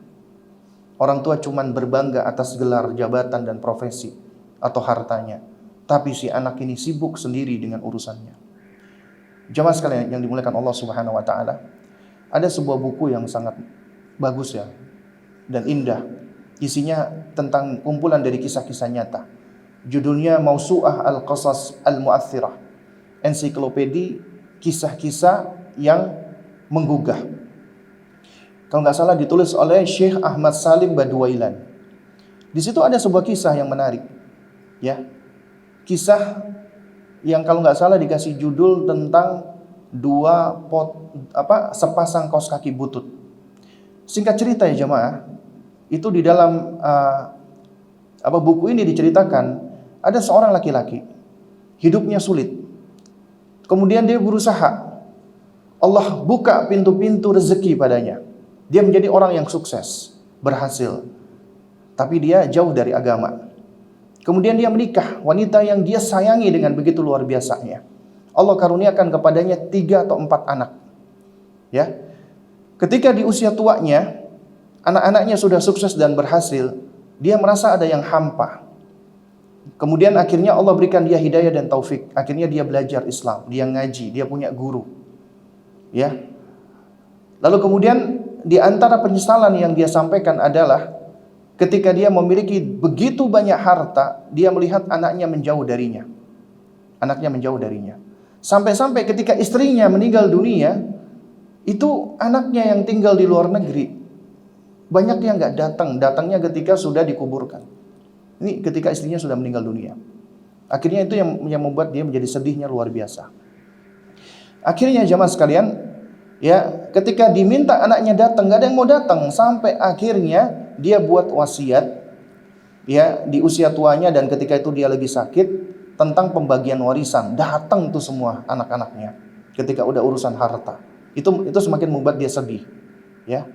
Orang tua cuman berbangga atas gelar, jabatan dan profesi atau hartanya, tapi si anak ini sibuk sendiri dengan urusannya. Jamaah sekalian yang dimuliakan Allah Subhanahu wa taala, ada sebuah buku yang sangat bagus ya dan indah. Isinya tentang kumpulan dari kisah-kisah nyata. Judulnya Mausu'ah Al-Qasas Al-Mu'athirah. Ensiklopedi kisah-kisah yang menggugah. Kalau nggak salah ditulis oleh Syekh Ahmad Salim Badwailan. Di situ ada sebuah kisah yang menarik, ya. Kisah yang kalau nggak salah dikasih judul tentang sepasang kaos kaki butut. Singkat cerita ya jamaah, itu di dalam buku ini diceritakan ada seorang laki-laki hidupnya sulit. Kemudian dia berusaha, Allah buka pintu-pintu rezeki padanya. Dia menjadi orang yang sukses, berhasil. Tapi dia jauh dari agama. Kemudian dia menikah, wanita yang dia sayangi dengan begitu luar biasanya. Allah karuniakan kepadanya 3 atau 4 anak. Ya. Ketika di usia tuanya, anak-anaknya sudah sukses dan berhasil, dia merasa ada yang hampa. Kemudian akhirnya Allah berikan dia hidayah dan taufik. Akhirnya dia belajar Islam, dia ngaji, dia punya guru. Ya. Lalu kemudian di antara penyesalan yang dia sampaikan adalah ketika dia memiliki begitu banyak harta, dia melihat anaknya menjauh darinya. Anaknya menjauh darinya. Sampai-sampai ketika istrinya meninggal dunia, itu anaknya yang tinggal di luar negeri. Banyak yang nggak datang, datangnya ketika sudah dikuburkan. Ini ketika istrinya sudah meninggal dunia. Akhirnya itu yang membuat dia menjadi sedihnya luar biasa. Akhirnya jamaah sekalian, ya, ketika diminta anaknya datang, nggak ada yang mau datang. Sampai akhirnya dia buat wasiat, ya, di usia tuanya dan ketika itu dia lagi sakit, tentang pembagian warisan. Datang tuh semua anak-anaknya. Ketika udah urusan harta, itu semakin membuat dia sedih, ya.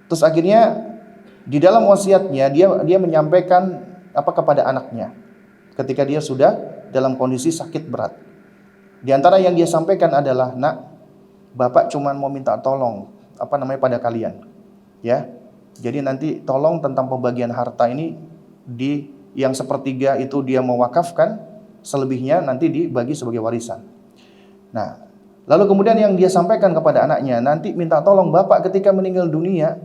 Terus akhirnya di dalam wasiatnya dia menyampaikan kepada anaknya ketika dia sudah dalam kondisi sakit berat. Di antara yang dia sampaikan adalah, "Nak, Bapak cuman mau minta tolong pada kalian. Ya. Jadi nanti tolong tentang pembagian harta ini di yang sepertiga itu dia mewakafkan, selebihnya nanti dibagi sebagai warisan." Nah, lalu kemudian yang dia sampaikan kepada anaknya, "Nanti minta tolong Bapak ketika meninggal dunia,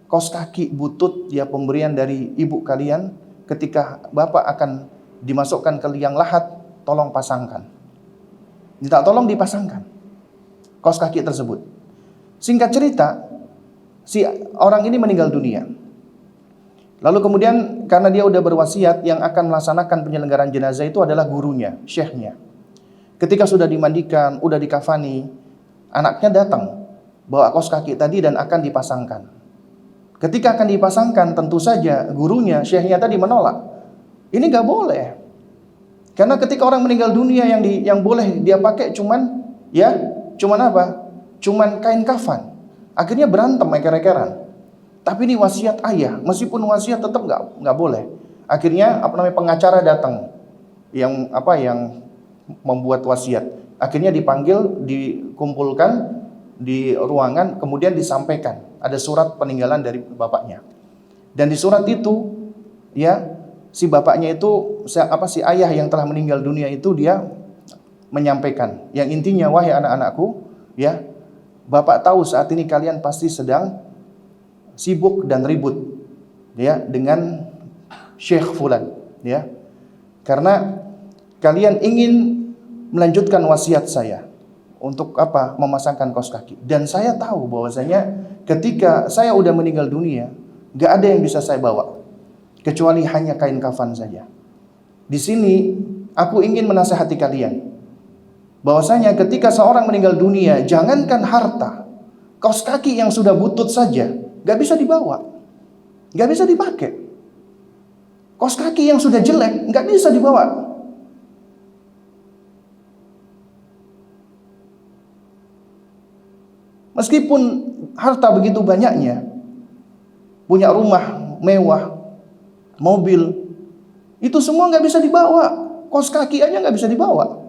kaos kaki butut ya pemberian dari ibu kalian, ketika Bapak akan dimasukkan ke liang lahat, tolong pasangkan." Minta tolong dipasangkan kaos kaki tersebut. Singkat cerita, si orang ini meninggal dunia. Lalu kemudian karena dia udah berwasiat, yang akan melaksanakan penyelenggaraan jenazah itu adalah gurunya, syekhnya. Ketika sudah dimandikan, udah dikafani, anaknya datang bawa kaos kaki tadi dan akan dipasangkan. Ketika akan dipasangkan, tentu saja gurunya, syekhnya tadi menolak. Ini gak boleh. Karena ketika orang meninggal dunia yang boleh dia pakai cuman apa? Cuman kain kafan. Akhirnya berantem eker-ekeran. Tapi ini wasiat ayah, meskipun wasiat tetap nggak boleh. Akhirnya pengacara datang yang membuat wasiat. Akhirnya dipanggil, dikumpulkan, di ruangan, kemudian disampaikan ada surat peninggalan dari bapaknya. Dan di surat itu ya si bapaknya itu si ayah yang telah meninggal dunia itu dia menyampaikan yang intinya, wahai anak-anakku, ya, Bapak tahu saat ini kalian pasti sedang sibuk dan ribut ya dengan Syekh Fulan ya. Karena kalian ingin melanjutkan wasiat saya untuk apa? Memasangkan kaos kaki. Dan saya tahu bahwasanya ketika saya udah meninggal dunia, gak ada yang bisa saya bawa kecuali hanya kain kafan saja. Di sini aku ingin menasihati kalian bahwasanya ketika seorang meninggal dunia, jangankan harta, kaos kaki yang sudah butut saja gak bisa dibawa, gak bisa dipakai. Kaos kaki yang sudah jelek gak bisa dibawa. Meskipun harta begitu banyaknya, punya rumah mewah, mobil, itu semua gak bisa dibawa. Kaos kaki aja gak bisa dibawa.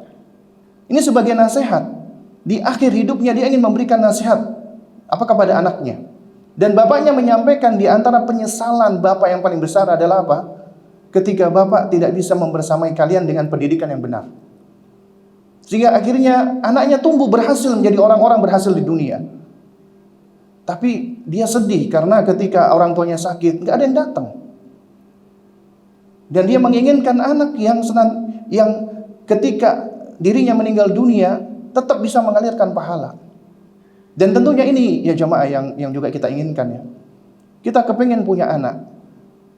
Ini sebagai nasihat. Di akhir hidupnya dia ingin memberikan nasihat apa kepada anaknya. Dan bapaknya menyampaikan di antara penyesalan bapak yang paling besar adalah apa? Ketika bapak tidak bisa membersamai kalian dengan pendidikan yang benar. Sehingga akhirnya anaknya tumbuh berhasil menjadi orang-orang berhasil di dunia. Tapi dia sedih karena ketika orang tuanya sakit, gak ada yang datang. Dan dia menginginkan anak yang ketika dirinya meninggal dunia tetap bisa mengalirkan pahala. Dan tentunya ini ya jamaah yang juga kita inginkan ya. Kita kepengen punya anak.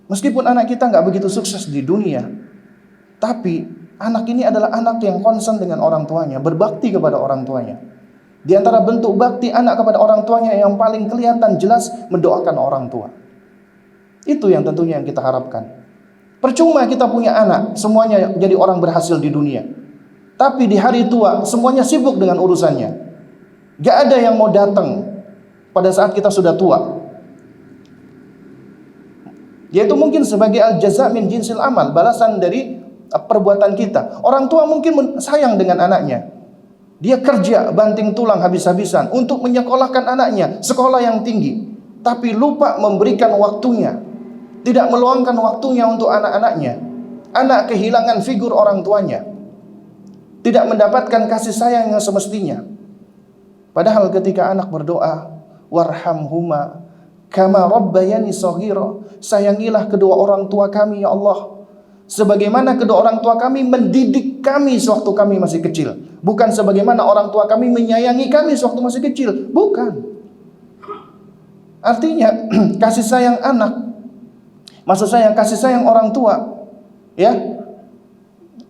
Meskipun anak kita nggak begitu sukses di dunia, tapi anak ini adalah anak yang concern dengan orang tuanya, berbakti kepada orang tuanya. Di antara bentuk bakti anak kepada orang tuanya yang paling kelihatan jelas mendoakan orang tua. Itu yang tentunya yang kita harapkan. Percuma kita punya anak, semuanya jadi orang berhasil di dunia, tapi di hari tua semuanya sibuk dengan urusannya. Gak ada yang mau datang pada saat kita sudah tua. Yaitu mungkin sebagai al-jaza' min jinsil amal, balasan dari perbuatan kita. Orang tua mungkin sayang dengan anaknya. Dia kerja banting tulang habis-habisan untuk menyekolahkan anaknya sekolah yang tinggi, tapi lupa memberikan waktunya. Tidak meluangkan waktunya untuk anak-anaknya. Anak kehilangan figur orang tuanya, tidak mendapatkan kasih sayang yang semestinya. Padahal ketika anak berdoa, warhamhuma kama rabbayani shaghira, sayangilah kedua orang tua kami ya Allah, sebagaimana kedua orang tua kami mendidik kami sewaktu kami masih kecil. Bukan sebagaimana orang tua kami menyayangi kami sewaktu masih kecil. Bukan. Artinya kasih sayang anak, maksud saya kasih sayang orang tua, ya,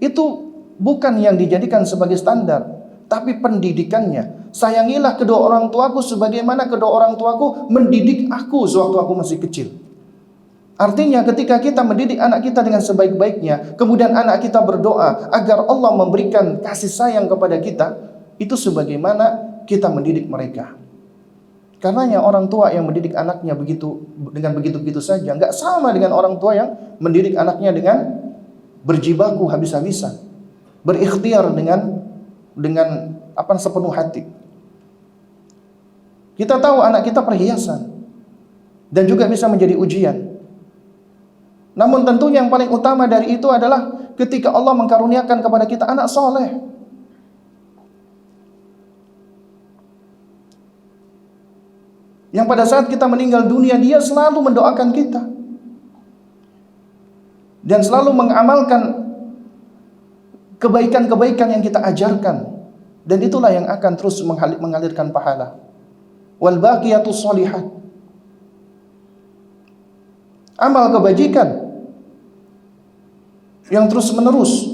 itu bukan yang dijadikan sebagai standar, tapi pendidikannya. Sayangilah kedua orang tuaku sebagaimana kedua orang tuaku mendidik aku sewaktu aku masih kecil. Artinya ketika kita mendidik anak kita dengan sebaik-baiknya, kemudian anak kita berdoa agar Allah memberikan kasih sayang kepada kita, itu sebagaimana kita mendidik mereka. Karenanya orang tua yang mendidik anaknya dengan begitu-begitu saja, nggak sama dengan orang tua yang mendidik anaknya dengan berjibaku habis-habisan, berikhtiar dengan sepenuh hati. Kita tahu anak kita perhiasan dan juga bisa menjadi ujian. Namun tentunya yang paling utama dari itu adalah ketika Allah mengkaruniakan kepada kita anak soleh. Yang pada saat kita meninggal dunia, dia selalu mendoakan kita dan selalu mengamalkan kebaikan-kebaikan yang kita ajarkan. Dan itulah yang akan terus mengalirkan pahala. Wal baqiyatus sholihat, amal kebajikan yang terus menerus,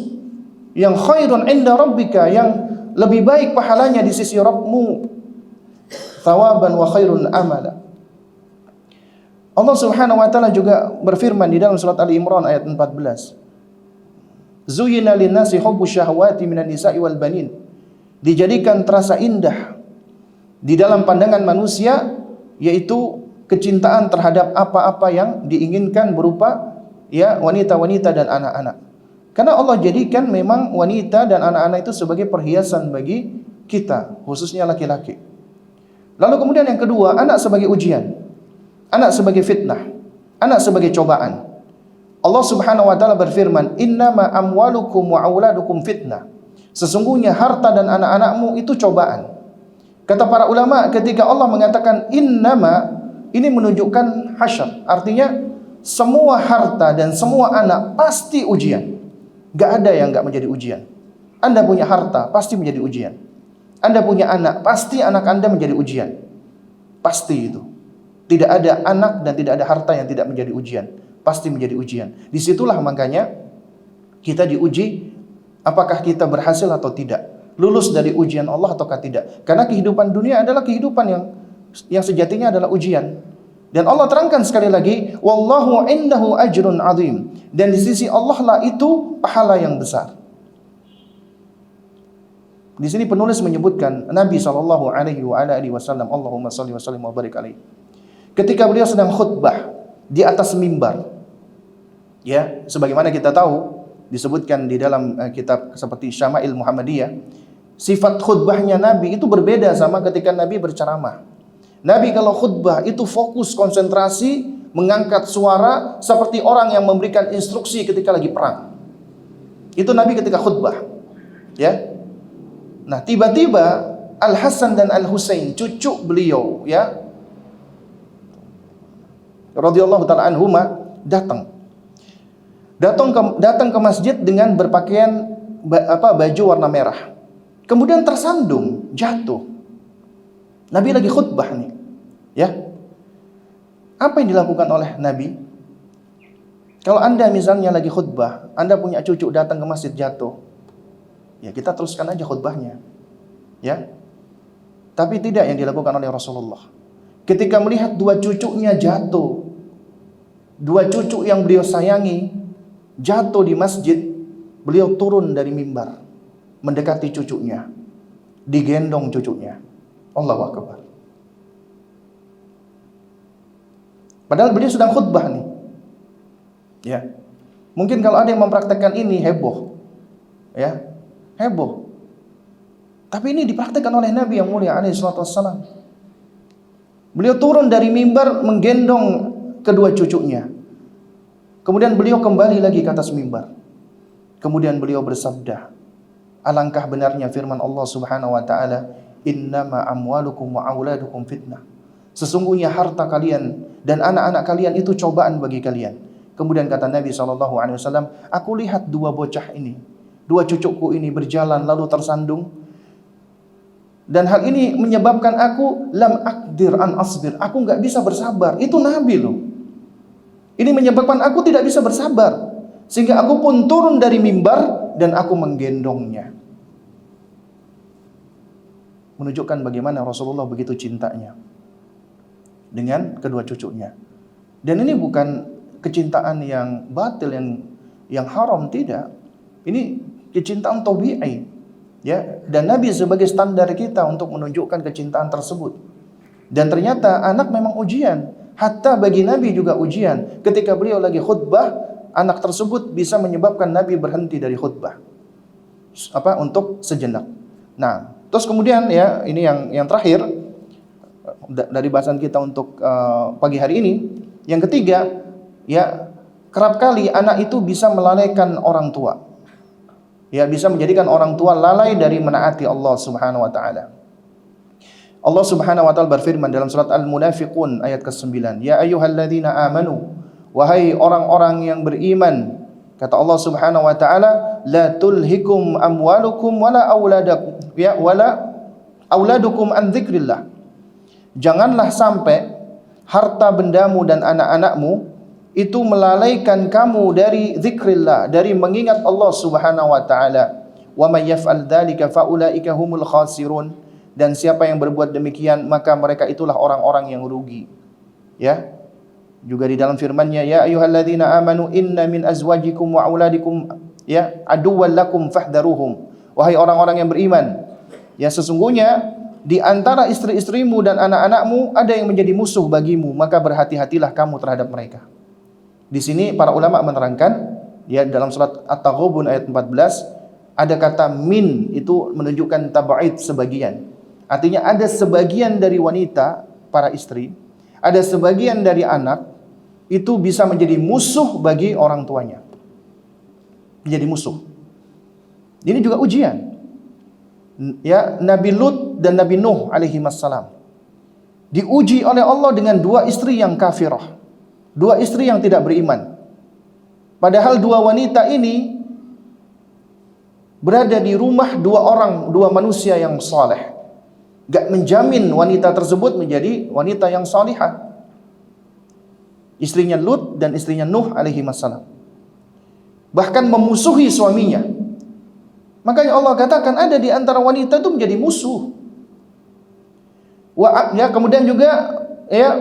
yang khairun inda rabbika, yang lebih baik pahalanya di sisi Rabbmu, thawaban wa khairun amala. Allah Subhanahu wa taala juga berfirman di dalam surat Ali Imran ayat 14. Zuyyina lin-nasi hubbus syahawati minan nisa'i wal banin. Dijadikan terasa indah di dalam pandangan manusia, yaitu kecintaan terhadap apa-apa yang diinginkan berupa ya wanita-wanita dan anak-anak. Karena Allah jadikan memang wanita dan anak-anak itu sebagai perhiasan bagi kita, khususnya laki-laki. Lalu kemudian yang kedua, anak sebagai ujian, anak sebagai fitnah, anak sebagai cobaan. Allah Subhanahu wa taala berfirman, "Innama amwalukum wa auladukum fitnah." Sesungguhnya harta dan anak-anakmu itu cobaan. Kata para ulama, ketika Allah mengatakan innama, ini menunjukkan hasyr. Artinya semua harta dan semua anak pasti ujian. Gak ada yang gak menjadi ujian. Anda punya harta, pasti menjadi ujian. Anda punya anak, pasti anak Anda menjadi ujian. Pasti itu. Tidak ada anak dan tidak ada harta yang tidak menjadi ujian. Pasti menjadi ujian. Disitulah makanya kita diuji apakah kita berhasil atau tidak. Lulus dari ujian Allah ataukah tidak. Karena kehidupan dunia adalah kehidupan yang sejatinya adalah ujian. Dan Allah terangkan sekali lagi, wallahu indahu ajrun azim. Dan di sisi Allah lah itu pahala yang besar. Di sini penulis menyebutkan Nabi sallallahu alaihi wasallam, Allahumma shalli wa sallim wa barik alaihi. Ketika beliau sedang khutbah di atas mimbar. Ya, sebagaimana kita tahu disebutkan di dalam kitab seperti Syama'il Muhammadiyah, sifat khutbahnya Nabi itu berbeda sama ketika Nabi berceramah. Nabi kalau khutbah itu fokus, konsentrasi, mengangkat suara seperti orang yang memberikan instruksi ketika lagi perang. Itu Nabi ketika khutbah. Ya. Nah, tiba-tiba Al-Hasan dan Al-Husain, cucu beliau, ya, radhiyallahu taala anhuma, datang ke masjid dengan berpakaian baju warna merah. Kemudian tersandung, jatuh. Nabi lagi khutbah nih. Ya. Apa yang dilakukan oleh Nabi? Kalau Anda misalnya lagi khutbah, Anda punya cucu datang ke masjid jatuh. Ya, kita teruskan aja khutbahnya. Ya. Tapi tidak yang dilakukan oleh Rasulullah. Ketika melihat dua cucunya jatuh, dua cucu yang beliau sayangi jatuh di masjid, beliau turun dari mimbar, mendekati cucunya, digendong cucunya. Allahu Akbar. Padahal beliau sedang khutbah nih. Ya. Mungkin kalau ada yang mempraktekkan ini heboh. Ya. Heboh. Tapi ini dipraktekkan oleh Nabi yang mulia alaihi salatu wassalam. Beliau turun dari mimbar menggendong kedua cucunya. Kemudian beliau kembali lagi ke atas mimbar. Kemudian beliau bersabda, alangkah benarnya firman Allah Subhanahu wa taala, innama amwalukum wa auladukum fitnah. Sesungguhnya harta kalian dan anak-anak kalian itu cobaan bagi kalian. Kemudian kata Nabi SAW, aku lihat dua bocah ini, dua cucuku ini berjalan lalu tersandung. Dan hal ini menyebabkan aku lam aqdir an asbir. Aku enggak bisa bersabar. Itu Nabi loh. Ini menyebabkan aku tidak bisa bersabar. Sehingga aku pun turun dari mimbar dan aku menggendongnya. Menunjukkan bagaimana Rasulullah begitu cintanya dengan kedua cucunya. Dan ini bukan kecintaan yang batil, yang haram, tidak. Ini kecintaan tabi'i. Ya, dan Nabi sebagai standar kita untuk menunjukkan kecintaan tersebut. Dan ternyata anak memang ujian. Hatta bagi Nabi juga ujian. Ketika beliau lagi khutbah, anak tersebut bisa menyebabkan Nabi berhenti dari khutbah. Untuk sejenak. Nah, terus kemudian ya, ini yang terakhir dari bahasan kita untuk pagi hari ini. Yang ketiga, ya, kerap kali anak itu bisa melalaikan orang tua. Ya, bisa menjadikan orang tua lalai dari menaati Allah Subhanahu wa taala. Allah Subhanahu wa taala berfirman dalam surat Al-Munafiqun ayat ke-9, "Ya ayyuhalladzina amanu," wahai orang-orang yang beriman, kata Allah Subhanahu wa taala, "La tulhikum amwalukum wala auladukum wala auladukum an dzikrillah." Janganlah sampai harta bendamu dan anak-anakmu itu melalaikan kamu dari zikrillah, dari mengingat Allah Subhanahu wa taala. Wa may yaf'al dzalika faulaika humul khasirun. Dan siapa yang berbuat demikian maka mereka itulah orang-orang yang rugi. Ya. Juga di dalam firman-Nya, ya ayyuhalladzina amanu inna min azwajikum wa auladikum ya aduwwan lakum fahdharuhum. Wahai orang-orang yang beriman, ya sesungguhnya di antara istri-istrimu dan anak-anakmu ada yang menjadi musuh bagimu, maka berhati-hatilah kamu terhadap mereka. Di sini para ulama menerangkan, ya, dalam surat At-Taghabun ayat 14 ada kata min, itu menunjukkan tab'id sebagian. Artinya ada sebagian dari wanita, para istri, ada sebagian dari anak itu bisa menjadi musuh bagi orang tuanya. Menjadi musuh. Ini juga ujian. Ya, Nabi Lut dan Nabi Nuh alaihi wassalam diuji oleh Allah dengan dua istri yang kafirah. Dua istri yang tidak beriman. Padahal dua wanita ini berada di rumah dua manusia yang saleh. Gak menjamin wanita tersebut menjadi wanita yang salihah. Istrinya Lut dan istrinya Nuh alaihi wassalam. Bahkan memusuhi suaminya. Makanya Allah katakan ada di antara wanita itu menjadi musuh. Kemudian juga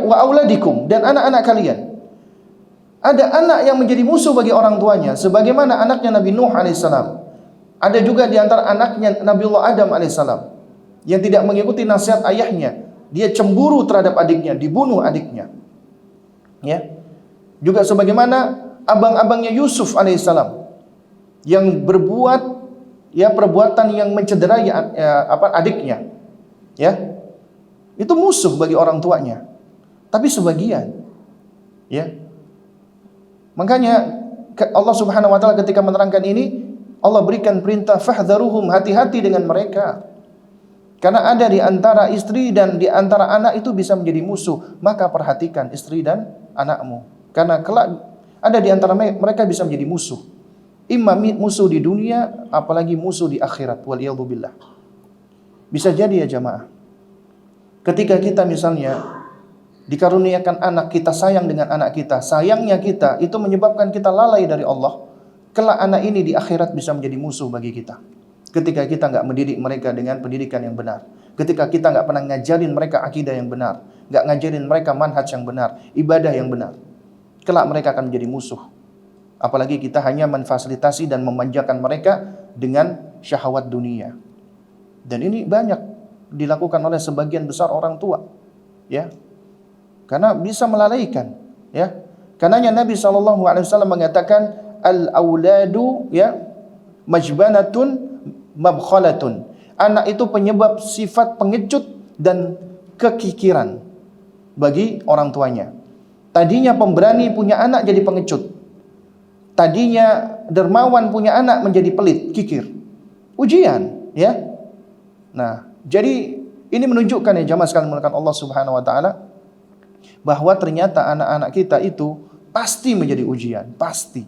wa auladikum, dan anak-anak kalian. Ada anak yang menjadi musuh bagi orang tuanya, sebagaimana anaknya Nabi Nuh alaihissalam. Ada juga di antara anaknya Nabiullah Adam alaihissalam yang tidak mengikuti nasihat ayahnya, dia cemburu terhadap adiknya, dibunuh adiknya. Ya. Juga sebagaimana abang-abangnya Yusuf alaihissalam yang berbuat perbuatan yang mencederai adiknya. Ya. Itu musuh bagi orang tuanya. Tapi sebagian, ya. Makanya Allah Subhanahu wa taala ketika menerangkan ini, Allah berikan perintah fahdharuhum, hati-hati dengan mereka. Karena ada di antara istri dan di antara anak itu bisa menjadi musuh. Maka perhatikan istri dan anakmu. Karena kelak ada di antara mereka bisa menjadi musuh. Imma musuh di dunia, apalagi musuh di akhirat. Waliyadzubillah. Bisa jadi ya jamaah. Ketika kita misalnya dikaruniakan anak, kita sayang dengan anak kita, sayangnya kita itu menyebabkan kita lalai dari Allah. Kelak anak ini di akhirat bisa menjadi musuh bagi kita. Ketika kita nggak mendidik mereka dengan pendidikan yang benar, ketika kita nggak pernah ngajarin mereka akidah yang benar, nggak ngajarin mereka manhaj yang benar, ibadah yang benar, kelak mereka akan menjadi musuh. Apalagi kita hanya memfasilitasi dan memanjakan mereka dengan syahwat dunia. Dan ini banyak dilakukan oleh sebagian besar orang tua, ya, karena bisa melalaikan, ya. Karenanya Nabi SAW mengatakan al-auladu, ya, majbanatun mabkhalatun. Anak itu penyebab sifat pengecut dan kekikiran bagi orang tuanya. Tadinya pemberani punya anak jadi pengecut. Tadinya dermawan punya anak menjadi pelit, kikir. Ujian, ya. Nah, jadi ini menunjukkan ya jamaah sekalian mulakan Allah Subhanahu wa taala bahwa ternyata anak-anak kita itu pasti menjadi ujian, pasti.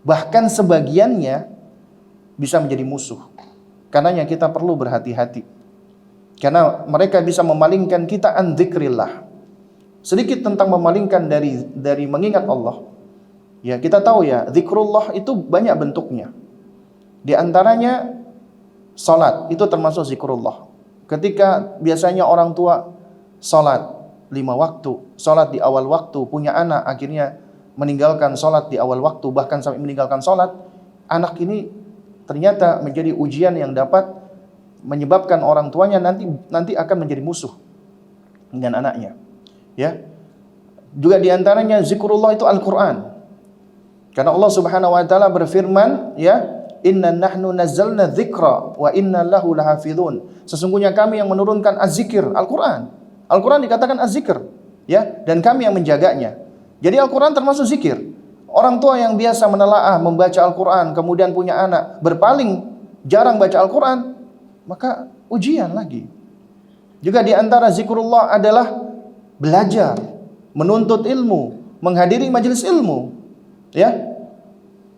Bahkan sebagiannya bisa menjadi musuh. Karenanya kita perlu berhati-hati. Karena mereka bisa memalingkan kita an dzikrillah. Sedikit tentang memalingkan dari mengingat Allah. Ya, kita tahu ya, zikrullah itu banyak bentuknya. Di antaranya salat, itu termasuk zikrullah. Ketika biasanya orang tua salat 5 waktu, salat di awal waktu, punya anak akhirnya meninggalkan salat di awal waktu, bahkan sampai meninggalkan salat, anak ini ternyata menjadi ujian yang dapat menyebabkan orang tuanya nanti akan menjadi musuh dengan anaknya. Ya. Juga di antaranya zikrullah itu Al-Qur'an. Karena Allah Subhanahu wa taala berfirman, ya, inna nahnu nazzalna dzikra wa inna lahu lahafizun. Sesungguhnya kami yang menurunkan az-zikir, Al-Qur'an. Al-Qur'an dikatakan az-zikr, ya, dan kami yang menjaganya. Jadi Al-Qur'an termasuk zikir. Orang tua yang biasa menelaah membaca Al-Quran, kemudian punya anak berpaling, jarang baca Al-Quran, maka ujian lagi. Juga di antara zikrullah adalah belajar, menuntut ilmu, menghadiri majelis ilmu. Ya,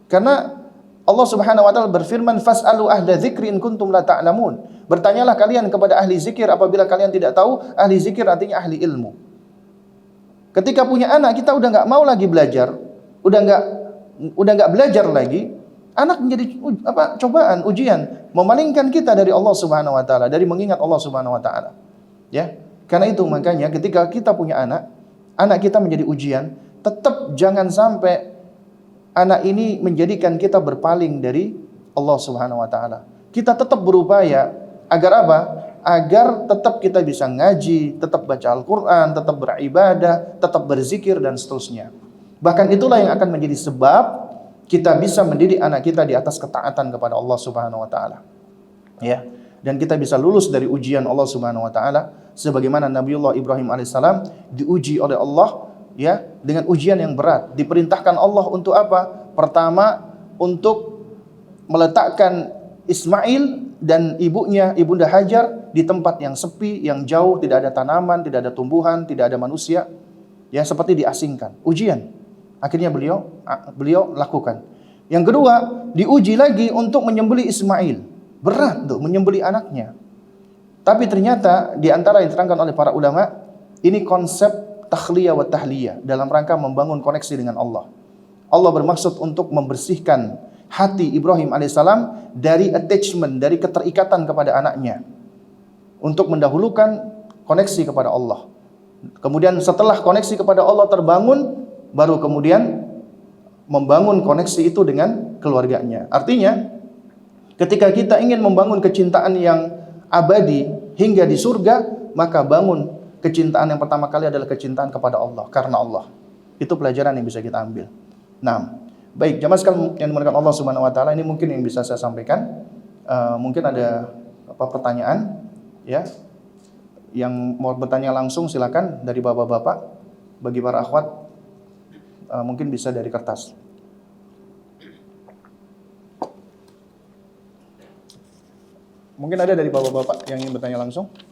karena Allah Subhanahu wa taala berfirman, fas'alu ahla dzikri in kuntum la ta'lamun. Bertanyalah kalian kepada ahli zikir apabila kalian tidak tahu. Ahli zikir artinya ahli ilmu. Ketika punya anak, kita udah nggak mau lagi belajar, udah nggak belajar lagi, anak menjadi cobaan, ujian, memalingkan kita dari Allah Subhanahu wa taala, dari mengingat Allah Subhanahu wa taala. Ya. Karena itu makanya ketika kita punya anak kita menjadi ujian, tetap jangan sampai anak ini menjadikan kita berpaling dari Allah Subhanahu wa taala. Kita tetap berupaya agar apa? Agar tetap kita bisa ngaji, tetap baca Al-Qur'an, tetap beribadah, tetap berzikir dan seterusnya. Bahkan itulah yang akan menjadi sebab kita bisa mendidik anak kita di atas ketaatan kepada Allah Subhanahu wa taala. Ya. dan kita bisa lulus dari ujian Allah Subhanahu wa taala sebagaimana Nabiullah Ibrahim alaihissalam diuji oleh Allah ya dengan ujian yang berat. Diperintahkan Allah untuk apa? Pertama, untuk meletakkan Ismail dan ibunya, Ibunda Hajar di tempat yang sepi, yang jauh, tidak ada tanaman, tidak ada tumbuhan, tidak ada manusia, ya seperti diasingkan. Ujian. Akhirnya beliau lakukan. Yang kedua, diuji lagi untuk menyembelih Ismail. Berat tuh menyembelih anaknya. Tapi ternyata di antara yang diterangkan oleh para ulama, ini konsep takhliyah wa tahliyah dalam rangka membangun koneksi dengan Allah. Allah bermaksud untuk membersihkan hati Ibrahim alaihissalam dari attachment, dari keterikatan kepada anaknya, untuk mendahulukan koneksi kepada Allah. Kemudian setelah koneksi kepada Allah terbangun, baru kemudian membangun koneksi itu dengan keluarganya. Artinya, ketika kita ingin membangun kecintaan yang abadi hingga di surga, maka bangun kecintaan yang pertama kali adalah kecintaan kepada Allah, karena Allah. Itu pelajaran yang bisa kita ambil. Nah, baik, jamaah sekalian yang dimuliakan Allah Subhanahu wa taala, ini mungkin yang bisa saya sampaikan. Mungkin ada pertanyaan ya. Yang mau bertanya langsung silakan dari bapak-bapak. Bagi para akhwat mungkin bisa dari kertas. Mungkin ada dari bapak-bapak yang ingin bertanya langsung.